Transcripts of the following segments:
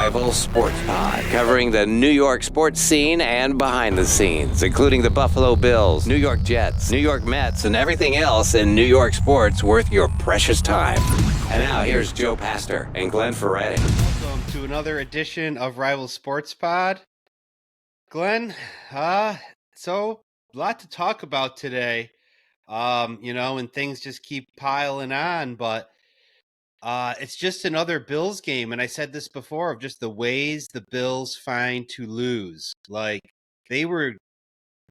Rival Sports Pod, covering the New York sports scene and behind the scenes, including the Buffalo Bills, New York Jets, New York Mets, and everything else in New York sports worth your precious time. And now here's Joe Pastor and Glenn Ferretti. Welcome to another edition of Rival Sports Pod. Glenn, so a lot to talk about today. And things just keep piling on, but it's just another Bills game. And I said this before of just the ways the Bills find to lose. Like, they were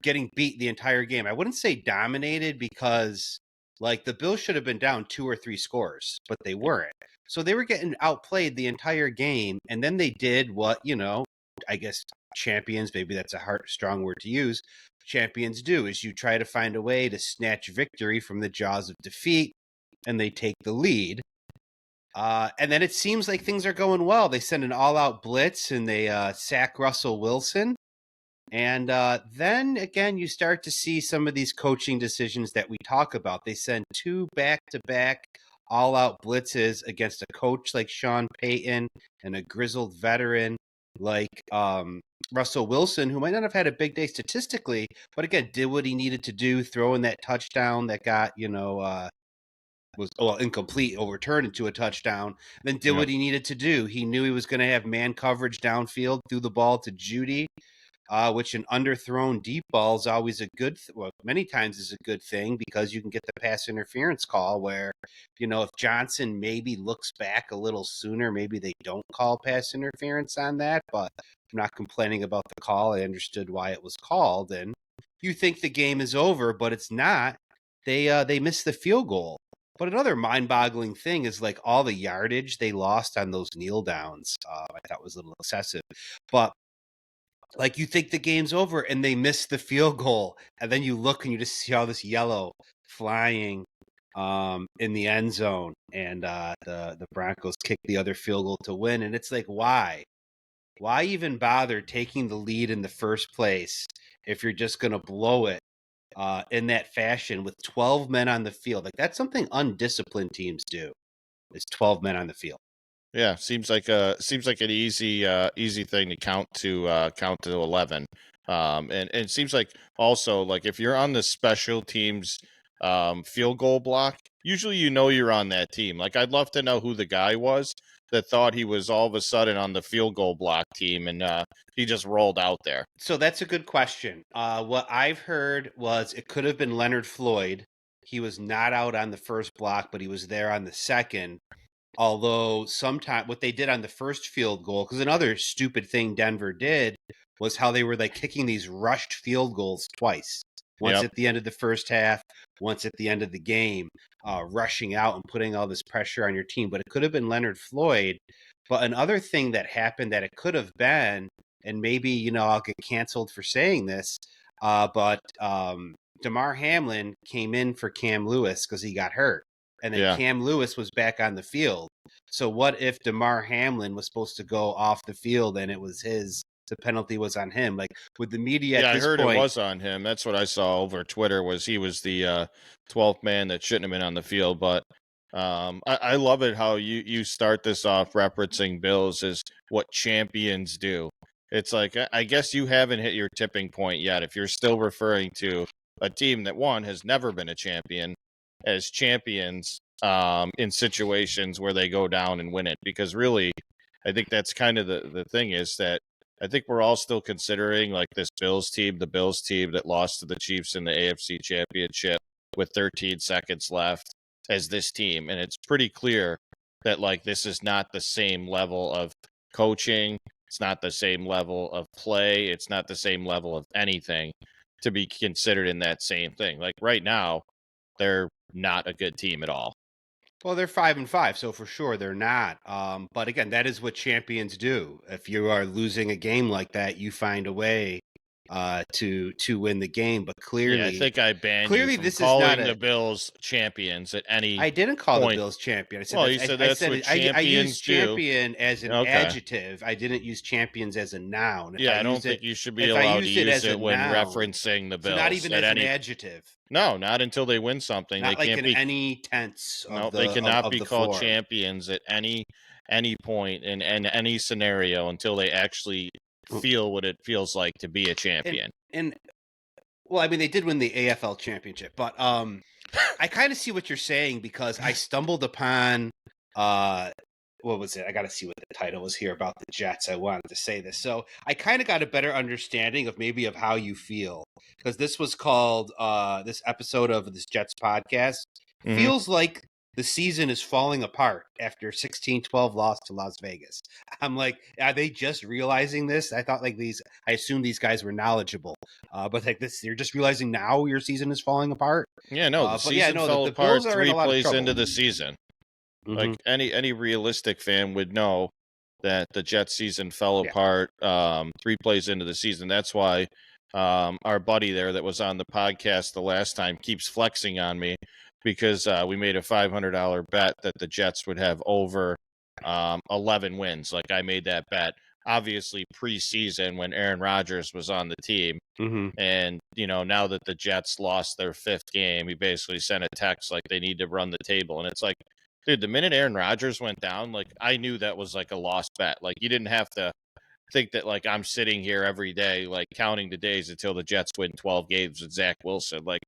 getting beat the entire game. I wouldn't say dominated because, like, the Bills should have been down 2 or 3 scores, but they weren't. So they were getting outplayed the entire game. And then they did what, I guess champions, maybe that's a strong word to use, champions do, is you try to find a way to snatch victory from the jaws of defeat, and they take the lead. And then it seems like things are going well. They send an all-out blitz, and they sack Russell Wilson. And then, again, you start to see some of these coaching decisions that we talk about. They send 2 back-to-back all-out blitzes against a coach like Sean Payton and a grizzled veteran like Russell Wilson, who might not have had a big day statistically, but again, did what he needed to do, throwing that touchdown that got, was incomplete, overturned into a touchdown, then did what he needed to do. He knew he was going to have man coverage downfield, threw the ball to Judy, which an underthrown deep ball is always a good many times is a good thing, because you can get the pass interference call where, if Johnson maybe looks back a little sooner, maybe they don't call pass interference on that. But I'm not complaining about the call. I understood why it was called, and you think the game is over, but it's not. They missed the field goal. But another mind-boggling thing is, like, all the yardage they lost on those kneel downs. I thought was a little excessive, but like, you think the game's over and they miss the field goal, and then you look and you just see all this yellow flying in the end zone, and the Broncos kick the other field goal to win. And it's like, why even bother taking the lead in the first place if you're just going to blow it in that fashion with 12 men on the field? Like, that's something undisciplined teams do, is 12 men on the field. Yeah, seems like an easy thing to count to 11. And it seems like also, like, if you're on the special teams field goal block, usually you're on that team. Like, I'd love to know who the guy was that thought he was all of a sudden on the field goal block team, and he just rolled out there. So that's a good question. What I've heard was it could have been Leonard Floyd. He was not out on the first block, but he was there on the second. Although sometimes what they did on the first field goal, because another stupid thing Denver did was how they were, like, kicking these rushed field goals twice. Once at the end of the first half, once at the end of the game, rushing out and putting all this pressure on your team. But it could have been Leonard Floyd. But another thing that happened that it could have been, and maybe, I'll get canceled for saying this, but Damar Hamlin came in for Cam Lewis because he got hurt. And then Cam Lewis was back on the field. So what if Damar Hamlin was supposed to go off the field and it was the penalty was on him? Like, with the media at this point... I heard it was on him. That's what I saw over Twitter, was he was the 12th man that shouldn't have been on the field. But I love it how you start this off referencing Bills as what champions do. It's like, I guess you haven't hit your tipping point yet if you're still referring to a team that, one, has never been a champion, as champions in situations where they go down and win it. Because really, I think that's kind of the thing, is that I think we're all still considering, like, this the Bills team that lost to the Chiefs in the AFC Championship with 13 seconds left, as this team. And it's pretty clear that, like, this is not the same level of coaching. It's not the same level of play. It's not the same level of anything to be considered in that same thing. Like, right now, they're not a good team at all. Well, they're 5-5, so for sure they're not. But again, that is what champions do. If you are losing a game like that, you find a way to win the game. But Yeah, I think I banned you clearly from this is not calling the a. Bills champions at any I didn't call the point. Bills champion. I said Well, that's. you said I that's said what it, I used champions do. champion as an Okay. adjective. I didn't use champions as a noun. Yeah, I don't think you should be If I allowed to used it use as a it when noun, referencing the so not Bills even at as an any. adjective, No, not until they win something. They not like can't in be. any tense No, of they cannot of be the called form. champions at any point in any scenario until they actually feel what it feels like to be a champion. And well, I mean, they did win the AFL championship, but I kind of see what you're saying because I stumbled upon what was it? I got to see what the title was here about the Jets. I wanted to say this, so I kind of got a better understanding of maybe of how you feel because this was called this episode of this Jets podcast feels like the season is falling apart after 16-12 loss to Las Vegas. I'm like, are they just realizing this? I thought like I assumed these guys were knowledgeable, but like this, you're just realizing now your season is falling apart. Yeah, no, the But season no, fell the apart Bills are in 3 a lot of plays trouble. into the season. Like any realistic fan would know that the Jets season fell apart 3 plays into the season. That's why our buddy there that was on the podcast the last time keeps flexing on me because we made a $500 bet that the Jets would have over 11 wins. Like I made that bet obviously preseason when Aaron Rodgers was on the team. And, now that the Jets lost their 5th game, he basically sent a text like they need to run the table. And it's like, dude, the minute Aaron Rodgers went down, like I knew that was like a lost bet. Like you didn't have to think that like I'm sitting here every day, like counting the days until the Jets win 12 games with Zach Wilson. Like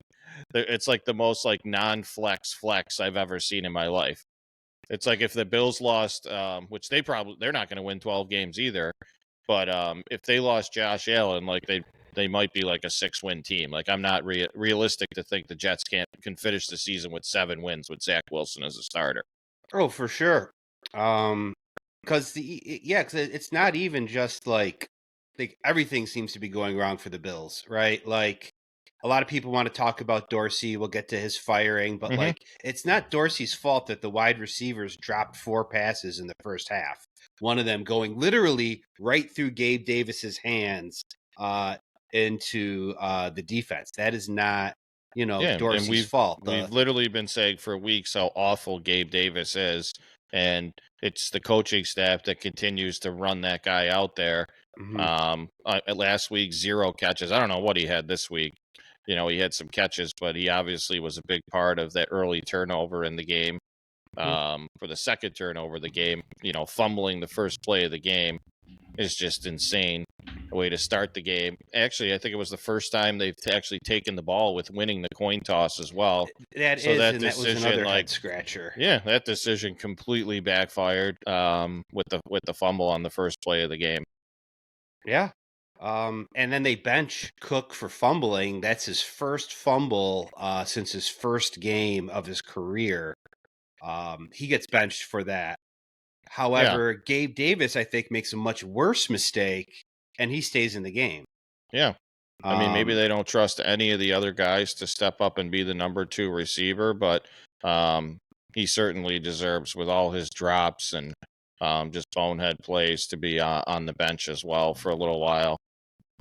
it's like the most like non-flex I've ever seen in my life. It's like if the Bills lost, which they're not going to win 12 games either. But if they lost Josh Allen, like they might be like a 6-win team. Like I'm not realistic to think the Jets can finish the season with 7 wins with Zach Wilson as a starter. Oh, for sure. Because it's not even just like everything seems to be going wrong for the Bills, right? Like a lot of people want to talk about Dorsey. We'll get to his firing, but like it's not Dorsey's fault that the wide receivers dropped 4 passes in the first half. One of them going literally right through Gabe Davis's hands into the defense. That is not Dorsey's fault. We've literally been saying for weeks how awful Gabe Davis is, and it's the coaching staff that continues to run that guy out there. Last week, 0 catches. I don't know what he had this week. He had some catches, but he obviously was a big part of that early turnover in the game. For the second turnover of the game, fumbling the first play of the game is just insane. A way to start the game. Actually, I think it was the first time they've actually taken the ball with winning the coin toss as well. That was another head scratcher. Yeah, that decision completely backfired with the fumble on the first play of the game. Yeah. And then they bench Cook for fumbling. That's his first fumble since his first game of his career. He gets benched for that. However, Gabe Davis, I think, makes a much worse mistake, and he stays in the game. Yeah. I mean, maybe they don't trust any of the other guys to step up and be the number 2 receiver, but he certainly deserves, with all his drops and just bonehead plays, to be on the bench as well for a little while.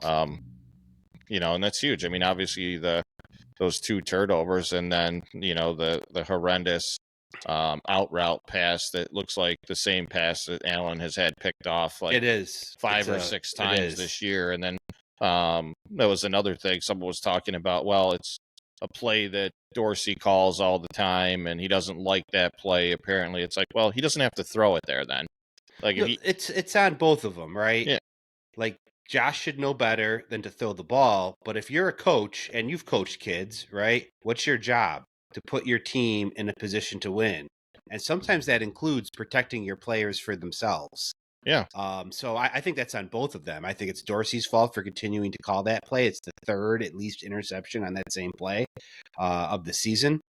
And that's huge. I mean, obviously those 2 turnovers, and then the horrendous out route pass that looks like the same pass that Allen has had picked off like it is 5 or 6 times this year. And then there was another thing someone was talking about. Well, it's a play that Dorsey calls all the time, and he doesn't like that play. Apparently, it's like, well, he doesn't have to throw it there then. Like it's on both of them, right? Yeah. Like Josh should know better than to throw the ball. But if you're a coach and you've coached kids, right? What's your job? To put your team in a position to win. And sometimes that includes protecting your players for themselves. Yeah. So I think that's on both of them. I think it's Dorsey's fault for continuing to call that play. It's the 3rd, at least, interception on that same play of the season.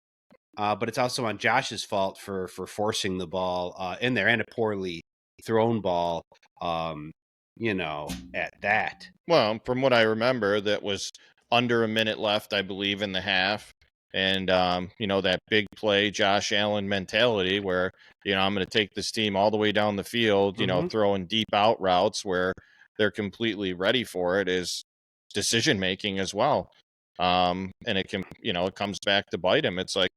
But it's also on Josh's fault for forcing the ball in there, and a poorly thrown ball, at that. Well, from what I remember, that was under a minute left, I believe, in the half. And, that big play, Josh Allen mentality where, I'm going to take this team all the way down the field, throwing deep out routes where they're completely ready for it, is decision making as well. And it can, it comes back to bite him. It's like,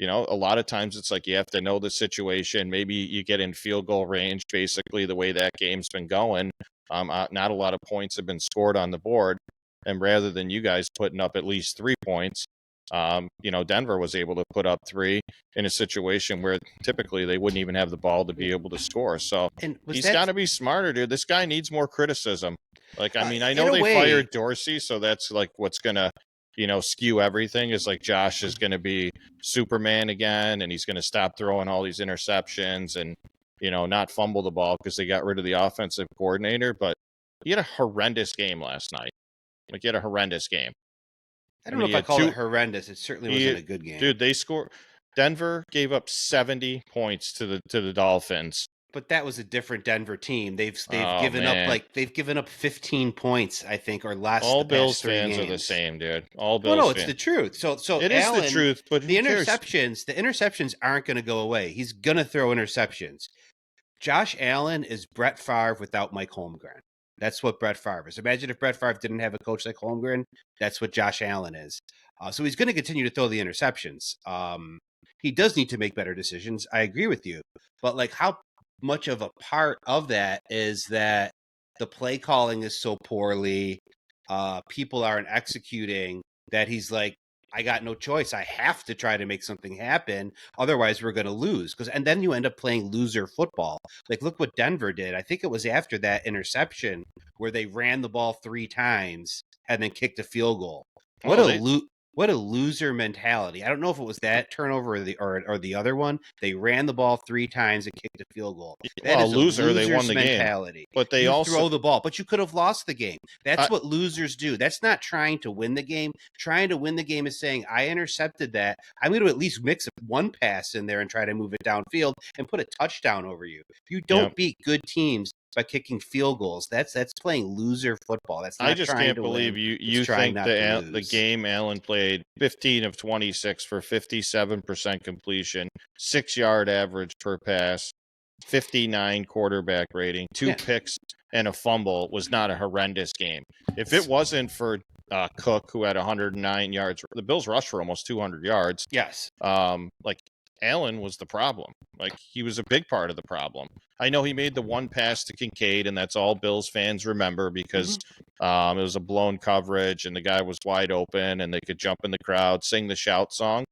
a lot of times it's like you have to know the situation. Maybe you get in field goal range, basically the way that game's been going. Not a lot of points have been scored on the board. And rather than you guys putting up at least 3 points, Denver was able to put up 3 in a situation where typically they wouldn't even have the ball to be able to score. So he's got to be smarter, dude. This guy needs more criticism. Like, I mean, I know they fired Dorsey, so that's like what's going to, skew everything is like Josh is going to be Superman again, and he's going to stop throwing all these interceptions and, not fumble the ball because they got rid of the offensive coordinator. But he had a horrendous game last night. Like, he had a horrendous game. I don't know if I call it horrendous. It certainly wasn't a good game. Dude, they scored. Denver gave up 70 points to the Dolphins. But that was a different Denver team. They've given up 15 points, I think, or less. All Bills fans are the same, dude. All Bills. Well, no, it's the truth. So it is the truth. But the interceptions aren't going to go away. He's going to throw interceptions. Josh Allen is Brett Favre without Mike Holmgren. That's what Brett Favre is. Imagine if Brett Favre didn't have a coach like Holmgren. That's what Josh Allen is. So he's going to continue to throw the interceptions. He does need to make better decisions. I agree with you. But like, how much of a part of that is that the play calling is so poorly, people aren't executing, that he's like, I got no choice. I have to try to make something happen. Otherwise, we're going to lose. And then you end up playing loser football. Like, look what Denver did. I think it was after that interception where they ran the ball 3 times and then kicked a field goal. What a loser mentality. I don't know if it was that turnover or the other one. They ran the ball 3 times and kicked a field goal. That is loser. They won the mentality. Game. But they also throw the ball, but you could have lost the game. That's what losers do. That's not trying to win the game. Trying to win the game is saying, I intercepted that. I'm going to at least mix one pass in there and try to move it downfield and put a touchdown over you. You don't beat good teams by kicking field goals. That's playing loser football. That's not. I just can't believe you think the game Allen played 15 of 26 for 57% completion, 6-yard average per pass, 59 quarterback rating, 2 picks and a fumble was not a horrendous game. If it wasn't for Cook, who had 109 yards, the Bills rushed for almost 200 yards. Yes. Like, Allen was the problem. Like, he was a big part of the problem. I know he made the one pass to Kincaid, and that's all Bills fans remember because it was a blown coverage, and the guy was wide open, and they could jump in the crowd, sing the shout song.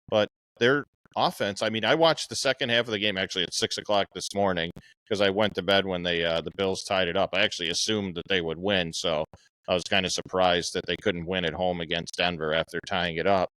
But their offense, I mean, I watched the second half of the game actually at 6 o'clock this morning because I went to bed when the Bills tied it up. I actually assumed that they would win, so I was kind of surprised that they couldn't win at home against Denver after tying it up.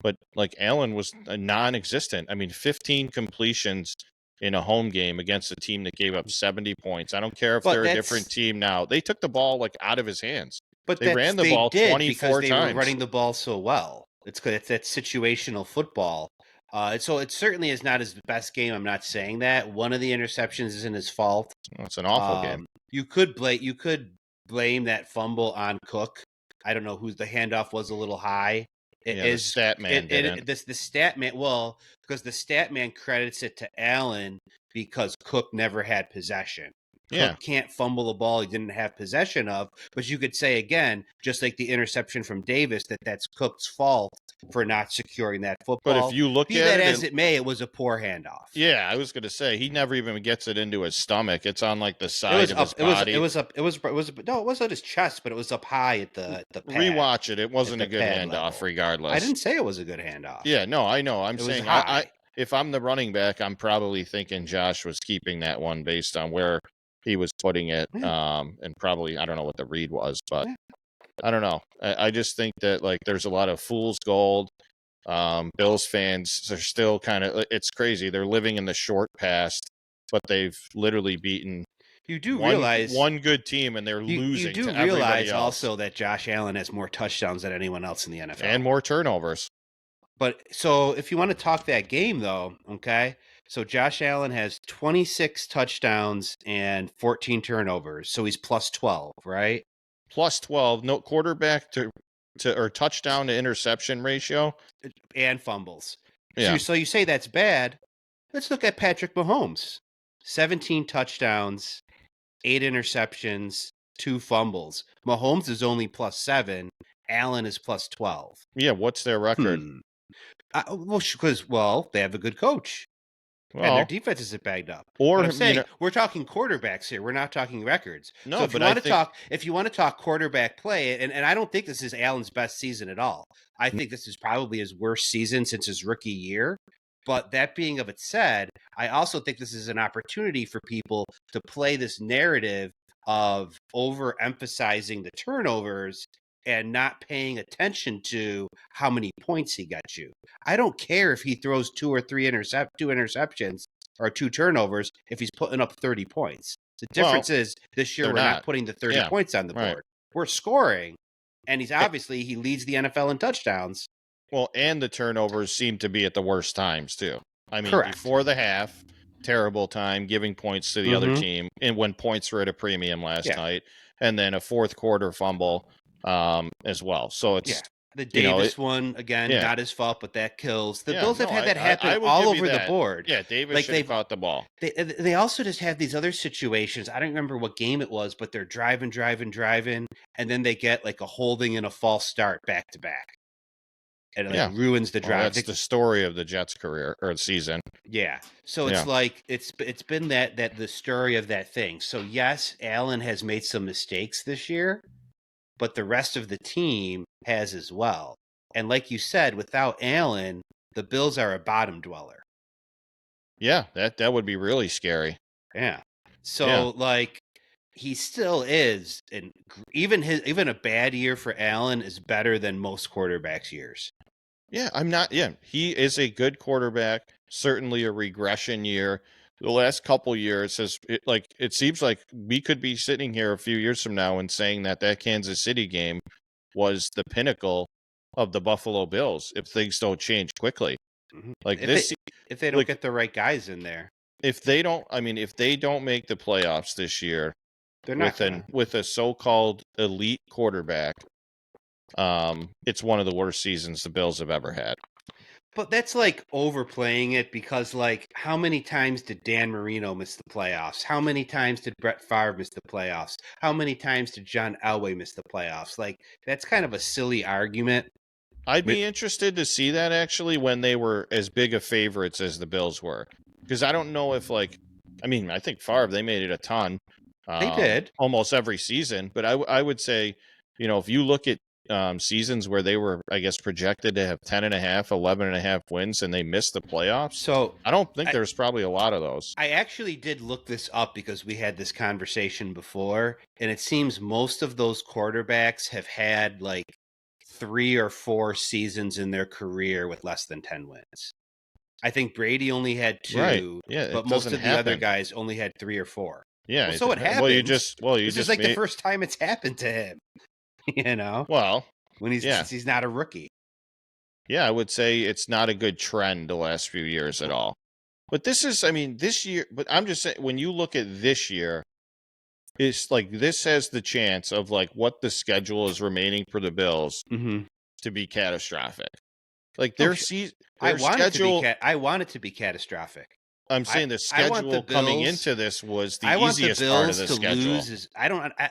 But like, Allen was non-existent. I mean, 15 completions in a home game against a team that gave up 70 points. I don't care if they're a different team now. They took the ball like out of his hands. But they ran the ball 24 because times. They were running the ball so well. It's good. It's that situational football. So it certainly is not his best game. I'm not saying that. One of the interceptions isn't his fault. It's an awful game. You could blame that fumble on Cook. I don't know who the handoff was a little high. The stat man didn't. The stat man, well, because the stat man credits it to Allen because Cook never had possession. Cook can't fumble the ball he didn't have possession of, but you could say again, just like the interception from Davis, that's Cook's fault for not securing that football. But if you look at it as it may, it was a poor handoff. Yeah, I was going to say he never even gets it into his stomach. It's on like the side of his body. It wasn't his chest, but it was up high at the pad. Rewatch it. It wasn't a good handoff, level. Regardless. I didn't say it was a good handoff. Yeah, no, I know. I'm saying if I'm the running back, I'm probably thinking Josh was keeping that one based on where he was putting it, and probably, I don't know what the read was, but I don't know. I just think that, like, there's a lot of fool's gold. Bills fans are still kind of, it's crazy. They're living in the short past, but they've literally beaten realize one good team, and they're losing to everybody else. You do realize also that Josh Allen has more touchdowns than anyone else in the NFL. And more turnovers. But so if you want to talk that game, though, okay, so Josh Allen has 26 touchdowns and 14 turnovers. So he's plus 12, right? Plus 12. No quarterback to or touchdown to interception ratio. And fumbles. Yeah. So you say that's bad. Let's look at Patrick Mahomes. 17 touchdowns, 8 interceptions, 2 fumbles. Mahomes is only +7. Allen is +12. Yeah, what's their record? Well, they have a good coach. And their Well, defense isn't bagged up. or, But I'm you saying know, we're talking quarterbacks here. We're not talking records. no, So if you but I want to think talk, quarterback play, and I don't think this is Allen's best season at all. I think this is probably his worst season since his rookie year. But that being of it said, I also think this is an opportunity for people to play this narrative of overemphasizing the turnovers and not paying attention to how many points he got you. I don't care if he throws two interceptions or 2 turnovers if he's putting up 30 points. The difference is this year they're we're not not. putting the 30 Yeah, points on the right. board. We're scoring, and he leads the NFL in touchdowns. Well, and the turnovers seem to be at the worst times too. I mean, Correct. before the half, terrible time giving points to the other Mhm. team, and when points were at a premium last Yeah. night, and then a fourth quarter fumble as well. So it's Yeah. The you know, Davis one, again, yeah. not his fault, but that kills. The yeah, Bills have no, had that happen I would all give you over the that. board. Yeah, Davis Like should have caught the ball. They also just have these other situations. I don't remember what game it was, but they're driving, and then they get like a holding and a false start back to back. And it Yeah. ruins the Well, drive. that's the story of the Jets' career or season. Yeah. So it's Yeah. like it's been that the story of that thing. So yes, Allen has made some mistakes this year, but the rest of the team has as well. And like you said, without Allen, the Bills are a bottom dweller. Yeah, that would be really scary. Yeah. So like he still is, and even a bad year for Allen is better than most quarterbacks' years. Yeah, I'm not. Yeah, he is a good quarterback. Certainly a regression year. The last couple years it seems like we could be sitting here a few years from now and saying that Kansas City game was the pinnacle of the Buffalo Bills if things don't change quickly. Mhm. Like If they don't like, get the right guys in there, if they don't, I mean, if they don't make the playoffs this year they're not with a so-called elite quarterback, it's one of the worst seasons the Bills have ever had. But that's like overplaying it because, like, how many times did Dan Marino miss the playoffs? How many times did Brett Favre miss the playoffs? How many times did John Elway miss the playoffs? Like, that's kind of a silly argument. I'd be interested to see that actually when they were as big of favorites as the Bills were. Because I don't know if, I think Favre, they made it a ton. They did. Almost every season. But I would say, if you look at seasons where they were, I guess, projected to have 10.5, 11.5 wins and they missed the playoffs. So I don't think there's probably a lot of those. I actually did look this up because we had this conversation before, and it seems most of those quarterbacks have had like 3 or 4 seasons in their career with less than 10 wins. I think Brady only had 2, Right. Yeah, but most of the other guys only had 3 or 4. Yeah. Well, so it happens. This is like the first time it's happened to him. Well, when he's not a rookie. Yeah, I would say it's not a good trend the last few years at all. But this year, but I'm just saying, when you look at this year, it's like this has the chance of like what the schedule is remaining for the Bills to be catastrophic. Like their schedule. I want it to be catastrophic. I'm saying the schedule coming into this was the easiest part of the schedule.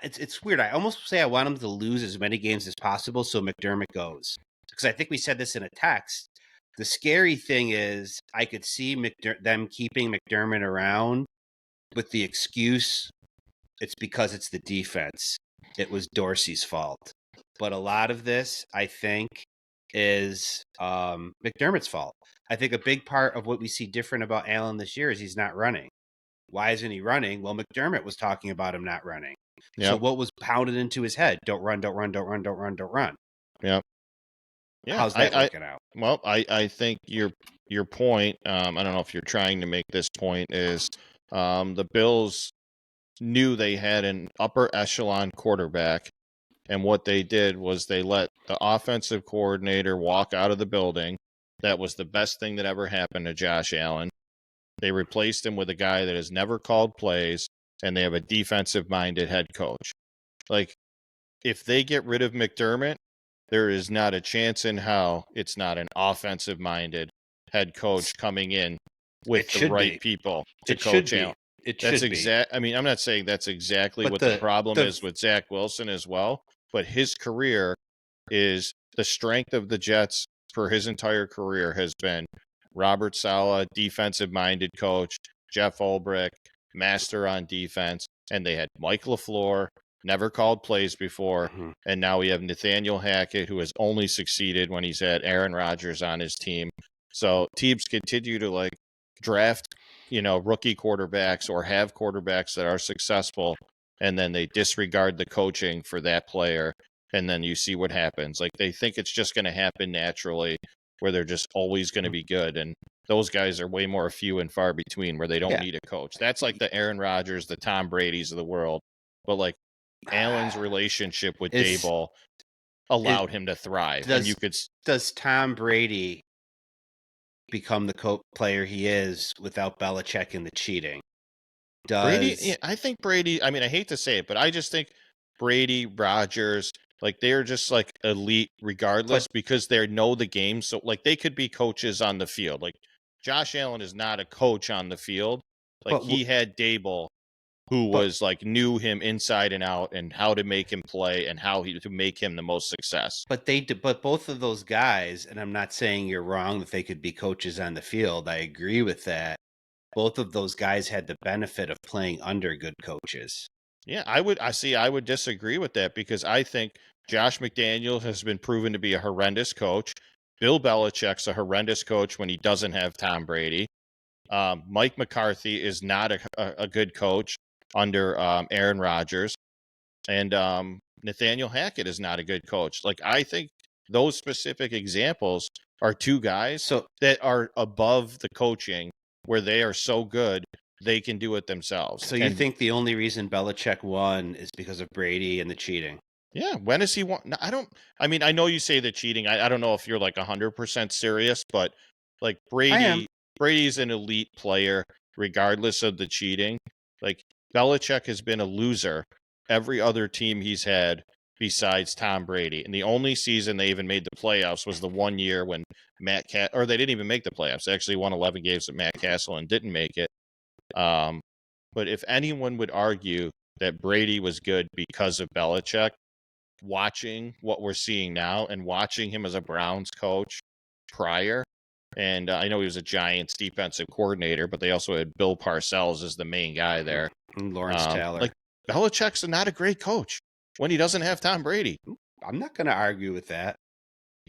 It's weird. I almost say I want them to lose as many games as possible so McDermott goes. Because I think we said this in a text. The scary thing is I could see them keeping McDermott around with the excuse it's because it's the defense. It was Dorsey's fault. But a lot of this, I think, is McDermott's fault. I think a big part of what we see different about Allen this year is he's not running. Why isn't he running? Well, McDermott was talking about him not running. Yep. So what was pounded into his head? Don't run, don't run, don't run, don't run, don't run. Yep. Yeah. How's that working out? Well, I think your point, I don't know if you're trying to make this point, is the Bills knew they had an upper echelon quarterback, and what they did was they let the offensive coordinator walk out of the building. That was the best thing that ever happened to Josh Allen. They replaced him with a guy that has never called plays, and they have a defensive-minded head coach. Like, if they get rid of McDermott, there is not a chance in hell it's not an offensive-minded head coach coming in with the right people to coach Allen. It That's should be. exact. I mean, I'm not saying that's exactly But what the problem the is with Zach Wilson as well, but his career is the strength of the Jets for his entire career has been Robert Saleh, defensive-minded coach, Jeff Ulbrich, master on defense, and they had Mike LaFleur, never called plays before, Mhm. and now we have Nathaniel Hackett, who has only succeeded when he's had Aaron Rodgers on his team. So teams continue to draft, rookie quarterbacks or have quarterbacks that are successful, and then they disregard the coaching for that player, and then you see what happens. Like, they think it's just going to happen naturally, where they're just always going to be good, and those guys are way more few and far between, where they don't Yeah. need a coach. That's like the Aaron Rodgers, the Tom Brady's of the world. But Allen's relationship with Is Daboll allowed him to thrive, and you could. does Tom Brady become the player he is without Belichick and the cheating? Brady, Does yeah, I think Brady, I mean, I hate to say it, but I just think Brady, Rodgers, they're just elite regardless because they know the game. So they could be coaches on the field. Like Josh Allen is not a coach on the field. But He had Daboll, who was knew him inside and out and how to make him play and to make him the most success. But but both of those guys, and I'm not saying you're wrong that they could be coaches on the field. I agree with that. Both of those guys had the benefit of playing under good coaches. Yeah, I would disagree with that because I think Josh McDaniels has been proven to be a horrendous coach. Bill Belichick's a horrendous coach when he doesn't have Tom Brady. Mike McCarthy is not a good coach under Aaron Rodgers. And Nathaniel Hackett is not a good coach. I think those specific examples are two guys that are above the coaching where they are so good they can do it themselves. So you think the only reason Belichick won is because of Brady and the cheating? Yeah. When has he won? No, I know you say the cheating. I don't know if you're 100% serious, but Brady's an elite player regardless of the cheating. Belichick has been a loser every other team he's had besides Tom Brady. And the only season they even made the playoffs was the one year when or they didn't even make the playoffs. They actually won 11 games with Matt Castle and didn't make it. But if anyone would argue that Brady was good because of Belichick, watching what we're seeing now and watching him as a Browns coach prior, and I know he was a Giants defensive coordinator, but they also had Bill Parcells as the main guy there. And Lawrence Taylor. Belichick's not a great coach when he doesn't have Tom Brady. I'm not going to argue with that.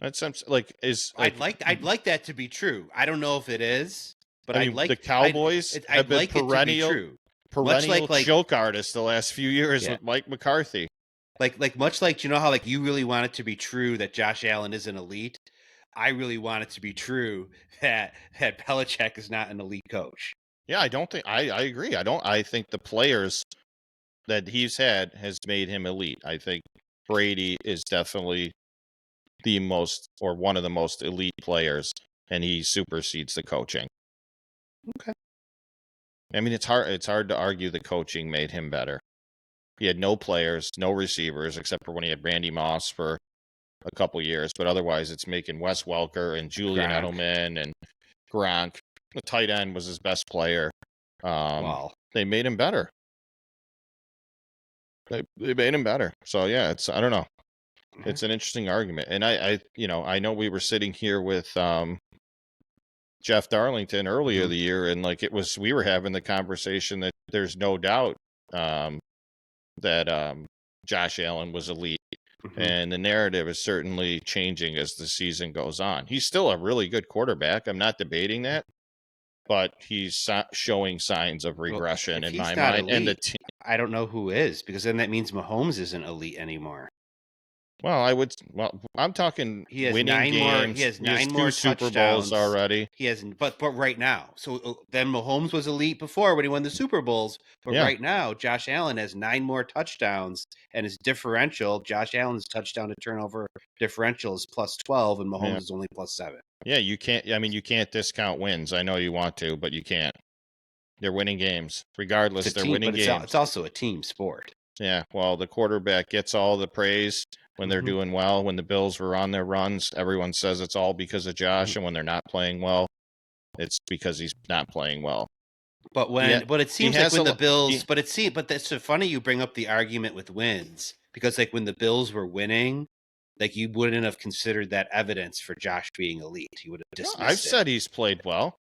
That's I'd like that to be true. I don't know if it is, but the Cowboys have been perennial joke artists the last few years with Mike McCarthy. Much like, you know how you really want it to be true that Josh Allen is an elite? I really want it to be true that Belichick is not an elite coach. Yeah, I don't think I agree. I think the players that he's had has made him elite. I think Brady is definitely the most or one of the most elite players, and he supersedes the coaching. Okay. I mean, it's hard to argue the coaching made him better. He had no players, no receivers, except for when he had Randy Moss for a couple years. But otherwise, it's making Wes Welker and Julian Edelman and Gronk. The tight end was his best player. Wow. They made him better. They made him better. So, yeah, I don't know. It's an interesting argument. And I know we were sitting here with Jeff Darlington earlier the year, and we were having the conversation that there's no doubt that Josh Allen was elite. And the narrative is certainly changing as the season goes on. He's still a really good quarterback. I'm not debating that, but he's showing signs of regression in my mind. Elite, I don't know who is, because then that means Mahomes isn't elite anymore. Well, I'm talking he has winning games. He has 9 more Super Bowls already. He hasn't, but right now. So then Mahomes was elite before when he won the Super Bowls. But right now, Josh Allen has 9 more touchdowns, and his differential, Josh Allen's touchdown to turnover differential is +12, and Mahomes is only +7. Yeah, you can't. I mean, you can't discount wins. I know you want to, but you can't. They're winning games, regardless. They're winning games. It's also a team sport. Yeah, well, the quarterback gets all the praise when they're doing well. When the Bills were on their runs, everyone says it's all because of Josh, and when they're not playing well, it's because he's not playing well. But Yeah, but it he seems like has when a the lot. Bills, but that's so funny you bring up the argument with wins because like when the Bills were winning, like you wouldn't have considered that evidence for Josh being elite. You would have No, I've dismissed it. said he's played well.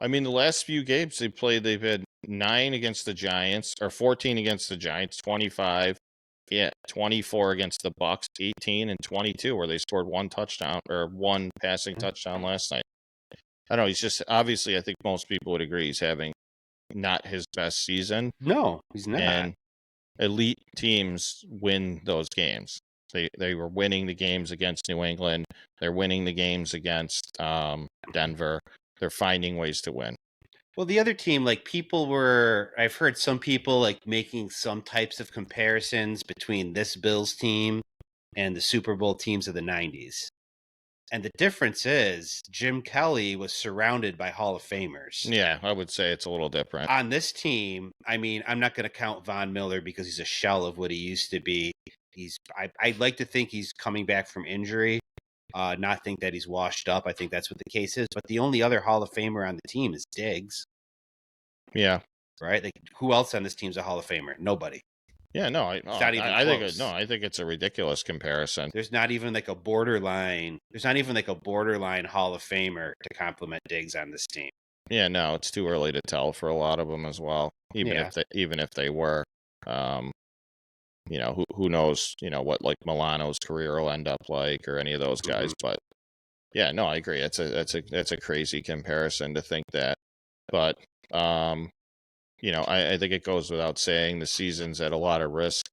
I mean, the last few games they played, they've had 9 against the Giants, or 14 against the Giants, 25, 24 against the Bucks, 18 and 22, where they scored one touchdown or one passing touchdown last night. I don't know. He's just obviously, I think most people would agree he's having not his best season, No, he's not. and elite teams win those games. They were winning the games against New England. They're winning the games against Denver. They're finding ways to win. Well, the other team, like I've heard some people like making some types of comparisons between this Bills team and the Super Bowl teams of the 90s. And the difference is Jim Kelly was surrounded by Hall of Famers. Yeah, I would say it's a little different. On this team, I mean, I'm not going to count Von Miller because he's a shell of what he used to be. I'd like to think he's coming back from injury, not think that he's washed up. I think that's what the case is. But the only other Hall of Famer on the team is Diggs, Yeah. right? Like, who else on this team's a Hall of Famer? Nobody. Yeah, no, not even I think close. I think it's a ridiculous comparison. There's not even like a borderline. There's not even like a borderline Hall of Famer to complement Diggs on this team. Yeah, no, it's too early to tell for a lot of them as well. Even if they were, who knows, what like Milano's career will end up like, or any of those guys. But yeah, no, I agree. That's a crazy comparison to think that. But I think it goes without saying the season's at a lot of risk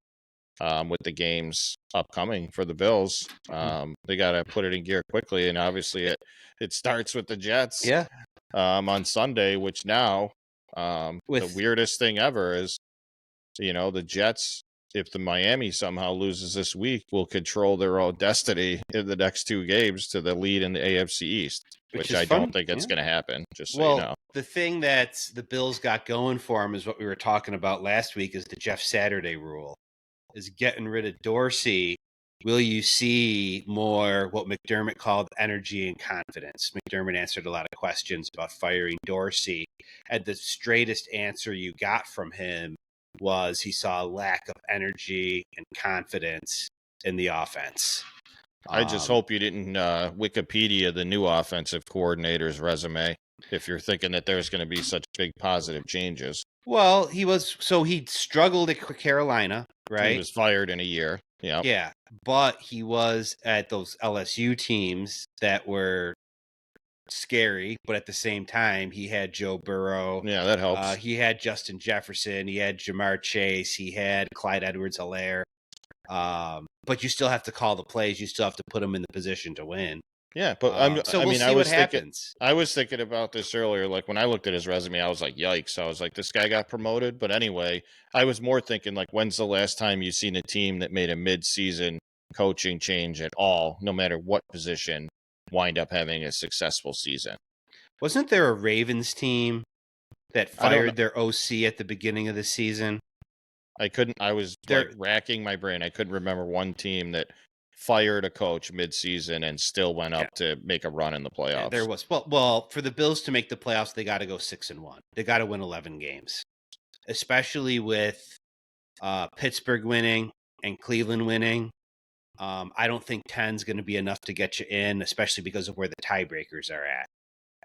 with the games upcoming for the Bills. They got to put it in gear quickly, and obviously it starts with the Jets. Yeah. On Sunday, which now the weirdest thing ever is, the Jets, if the Miami somehow loses this week, will control their own destiny in the next 2 games to the lead in the AFC East, which I don't think it's going to happen, just so you know. The thing that the Bills got going for them is what we were talking about last week is the Jeff Saturday rule, is getting rid of Dorsey. Will you see more what McDermott called energy and confidence? McDermott answered a lot of questions about firing Dorsey, and the straightest answer you got from him was he saw a lack of energy and confidence in the offense. I just hope you didn't Wikipedia the new offensive coordinator's resume if you're thinking that there's going to be such big positive changes. Well, he struggled at Carolina, right? He was fired in a year. Yeah. Yeah, but he was at those LSU teams that were scary, but at the same time, he had Joe Burrow. Yeah, that helps. He had Justin Jefferson. He had Jamar Chase. He had Clyde Edwards-Helaire. But you still have to call the plays. You still have to put them in the position to win. Yeah, but we'll see what happens. I was thinking about this earlier. Like when I looked at his resume, I was like, "Yikes!" I was like, "This guy got promoted." But anyway, I was more thinking like, when's the last time you've seen a team that made a mid-season coaching change at all, no matter what position, wind up having a successful season? Wasn't there a Ravens team that fired their OC at the beginning of the season? I was racking my brain. I couldn't remember one team that fired a coach mid-season and still went up to make a run in the playoffs. Yeah, there was. Well, for the Bills to make the playoffs, they got to go 6-1. They got to win 11 games, especially with Pittsburgh winning and Cleveland winning. I don't think 10 is going to be enough to get you in, especially because of where the tiebreakers are at.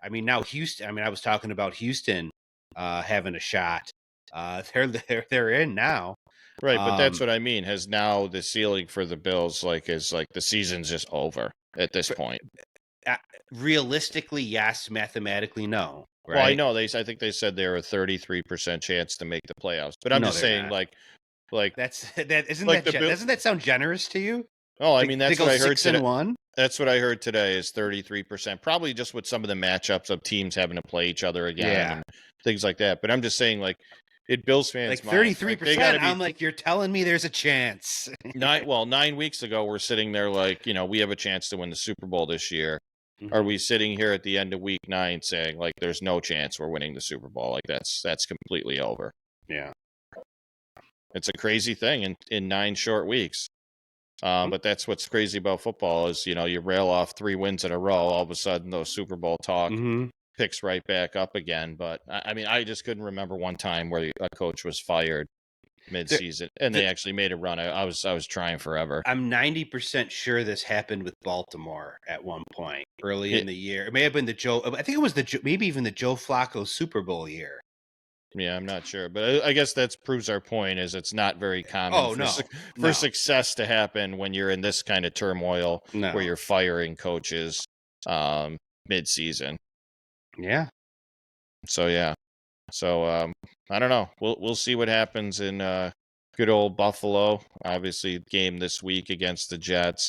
I mean, now Houston. I mean, I was talking about Houston having a shot. They're in now. Right, but that's what I mean. Has now the ceiling for the Bills is the season's just over at this point? Realistically, yes. Mathematically, no. Right? Well, I know I think they said they're a 33% chance to make the playoffs, but I'm just saying, not. like doesn't that sound generous to you? Oh, I mean that's what I heard today. 6-1? That's what I heard today is 33%. Probably just with some of the matchups of teams having to play each other again and things like that. But I'm just saying, it Bills fans 33%. I'm like, you're telling me there's a chance. 9 weeks ago, we're sitting there we have a chance to win the Super Bowl this year. Mm-hmm. Are we sitting here at the end of week 9 saying there's no chance we're winning the Super Bowl? That's completely over. Yeah. It's a crazy thing in 9 short weeks. But that's what's crazy about football is, you rail off 3 wins in a row. All of a sudden, those Super Bowl talk picks right back up again. But I mean, I just couldn't remember one time where a coach was fired mid-season and they actually made a run. I was trying forever. I'm 90% sure this happened with Baltimore at one point early It- in the year. It may have been I think it was maybe even the Joe Flacco Super Bowl year. Yeah, I'm not sure, but I guess that proves our point is it's not very common Oh, no. for No. success to happen when you're in this kind of turmoil No. where you're firing coaches mid-season. Yeah. So yeah. So I don't know. We'll see what happens in good old Buffalo. Obviously, game this week against the Jets.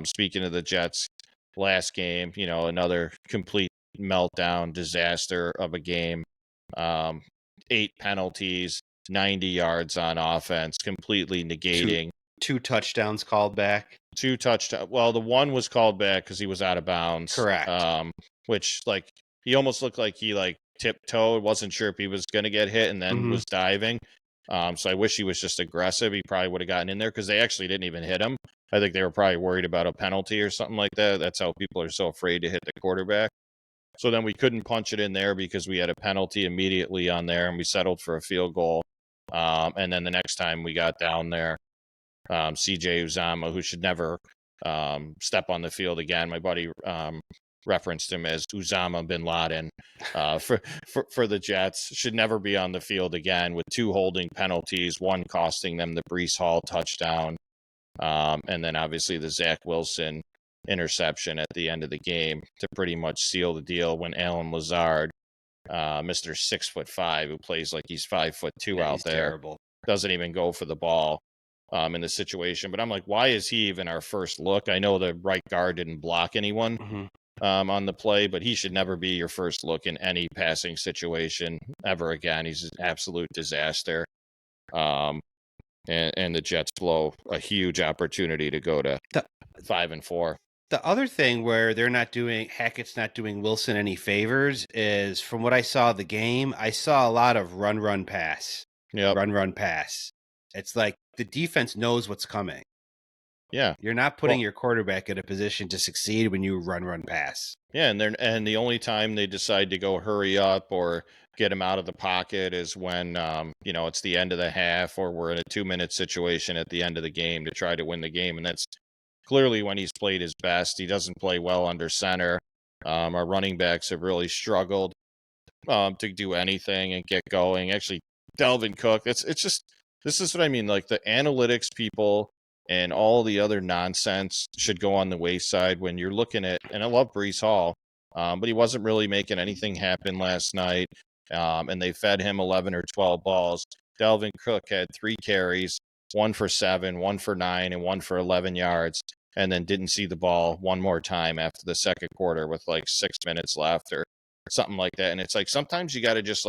Speaking of the Jets, last game, another complete meltdown, disaster of a game. 8 penalties, 90 yards on offense, completely negating. Two touchdowns called back. 2 touchdowns. Well, the one was called back because he was out of bounds. Correct. Which he almost looked like he tiptoed, wasn't sure if he was going to get hit, and then was diving. So I wish he was just aggressive. He probably would have gotten in there because they actually didn't even hit him. I think they were probably worried about a penalty or something like that. That's how people are so afraid to hit the quarterback. So then we couldn't punch it in there because we had a penalty immediately on there, and we settled for a field goal. And then the next time we got down there, CJ Uzama, who should never step on the field again. My buddy referenced him as Uzama bin Laden for the Jets. Should never be on the field again with 2 holding penalties, one costing them the Breece Hall touchdown, and then obviously the Zach Wilson interception at the end of the game to pretty much seal the deal when Alan Lazard, Mr. 6'5", who plays like he's 5'2" out there, terrible. doesn't even go for the ball in the situation. But I'm like, why is he even our first look? I know the right guard didn't block anyone on the play, but he should never be your first look in any passing situation ever again. He's an absolute disaster. And the Jets blow a huge opportunity to go to 5-4. The other thing where Hackett's not doing Wilson any favors is, from what I saw of the game, I saw a lot of run, pass. Yep. Run, pass. It's like the defense knows what's coming. Yeah. You're not putting your quarterback in a position to succeed when you run, pass. Yeah, and the only time they decide to go hurry up or get him out of the pocket is when it's the end of the half or we're in a 2-minute situation at the end of the game to try to win the game, and that's clearly when he's played his best. He doesn't play well under center. Our running backs have really struggled to do anything and get going. Actually, Dalvin Cook, this is what I mean. Like, the analytics people and all the other nonsense should go on the wayside when you're looking at, and I love Breece Hall, but he wasn't really making anything happen last night, and they fed him 11 or 12 balls. Dalvin Cook had 3 carries, 1 for 7, 1 for 9, and 1 for 11 yards, and then didn't see the ball one more time after the second quarter with 6 minutes left or something like that. And it's like, sometimes you got to just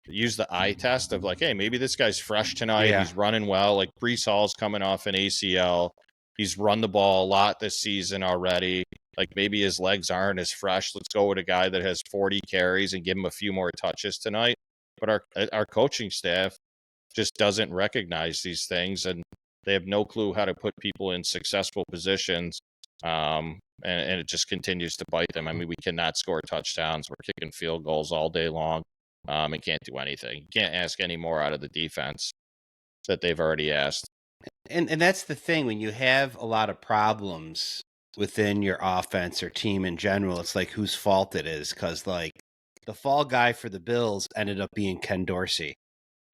use the eye test of hey, maybe this guy's fresh tonight. Yeah. He's running well. Breece Hall's coming off an ACL. He's run the ball a lot this season already. Maybe his legs aren't as fresh. Let's go with a guy that has 40 carries and give him a few more touches tonight. But our coaching staff just doesn't recognize these things, and they have no clue how to put people in successful positions. And it just continues to bite them. I mean, we cannot score touchdowns. We're kicking field goals all day long. And can't do anything. You can't ask any more out of the defense that they've already asked. And that's the thing, when you have a lot of problems within your offense or team in general, it's whose fault it is. Because the fall guy for the Bills ended up being Ken Dorsey.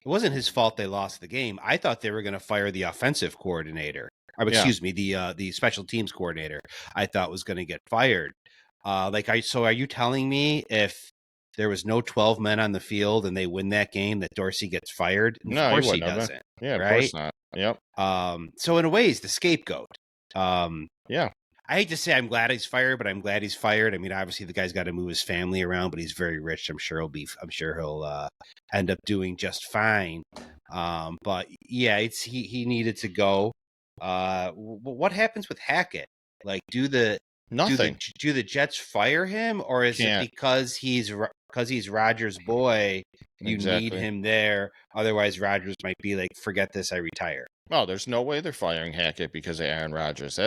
It wasn't his fault they lost the game. I thought they were going to fire the offensive coordinator. Excuse me, the special teams coordinator. I thought was going to get fired. So are you telling me if there was no 12 men on the field and they win that game, that Dorsey gets fired? No, of course he doesn't. Yeah, right? Of course not. Yep. So in a way, he's the scapegoat. Yeah. I hate to say I'm glad he's fired, but I'm glad he's fired. I mean, obviously the guy's got to move his family around, but he's very rich. I'm sure he'll end up doing just fine. But yeah, he needed to go. What happens with Hackett? Nothing. Do the Jets fire him, or is it because he's Rodgers' boy? You need him there. Otherwise, Rodgers might be forget this, I retire. Well, there's no way they're firing Hackett because of Aaron Rodgers.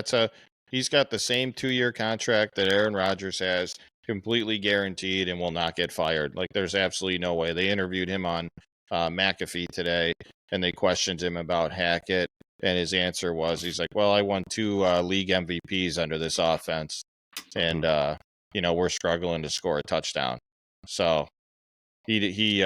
He's got the same 2-year contract that Aaron Rodgers has. completely guaranteed and will not get fired. Like, there's absolutely no way. They interviewed him on McAfee today, and they questioned him about Hackett, and his answer was, he's like, well, I won 2 league MVPs under this offense, and we're struggling to score a touchdown. So he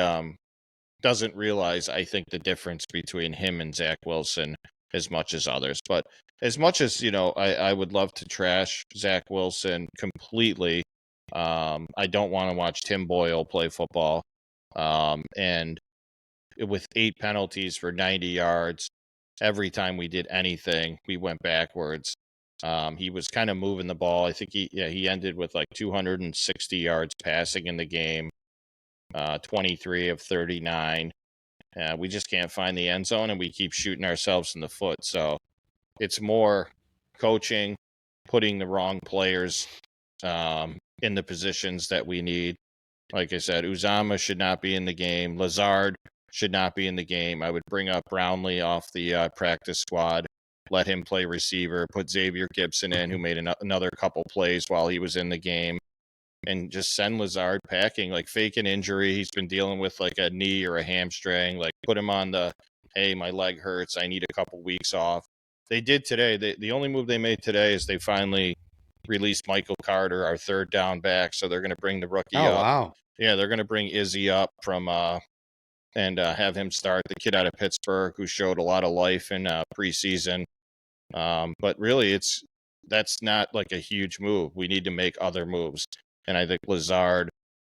doesn't realize, I think, the difference between him and Zach Wilson as much as others. But as much as, I would love to trash Zach Wilson completely, I don't want to watch Tim Boyle play football. And with 8 penalties for 90 yards, every time we did anything, we went backwards. He was kind of moving the ball. I think he ended with like 260 yards passing in the game, 23 of 39. We just can't find the end zone, and we keep shooting ourselves in the foot. So it's more coaching, putting the wrong players in the positions that we need. Like I said, Uzama should not be in the game. Lazard should not be in the game. I would bring up Brownlee off the practice squad, let him play receiver, put Xavier Gibson in, who made another couple plays while he was in the game, and just send Lazard packing, like fake an injury. He's been dealing with like a knee or a hamstring. Like, put him on hey, my leg hurts, I need a couple weeks off. They did today. The only move they made today is they finally released Michael Carter, our third down back. So they're going to bring the rookie up. Wow. Yeah, they're going to bring Izzy up from and have him start, the kid out of Pittsburgh who showed a lot of life in preseason. But really, that's not like a huge move. We need to make other moves. And I think Lazard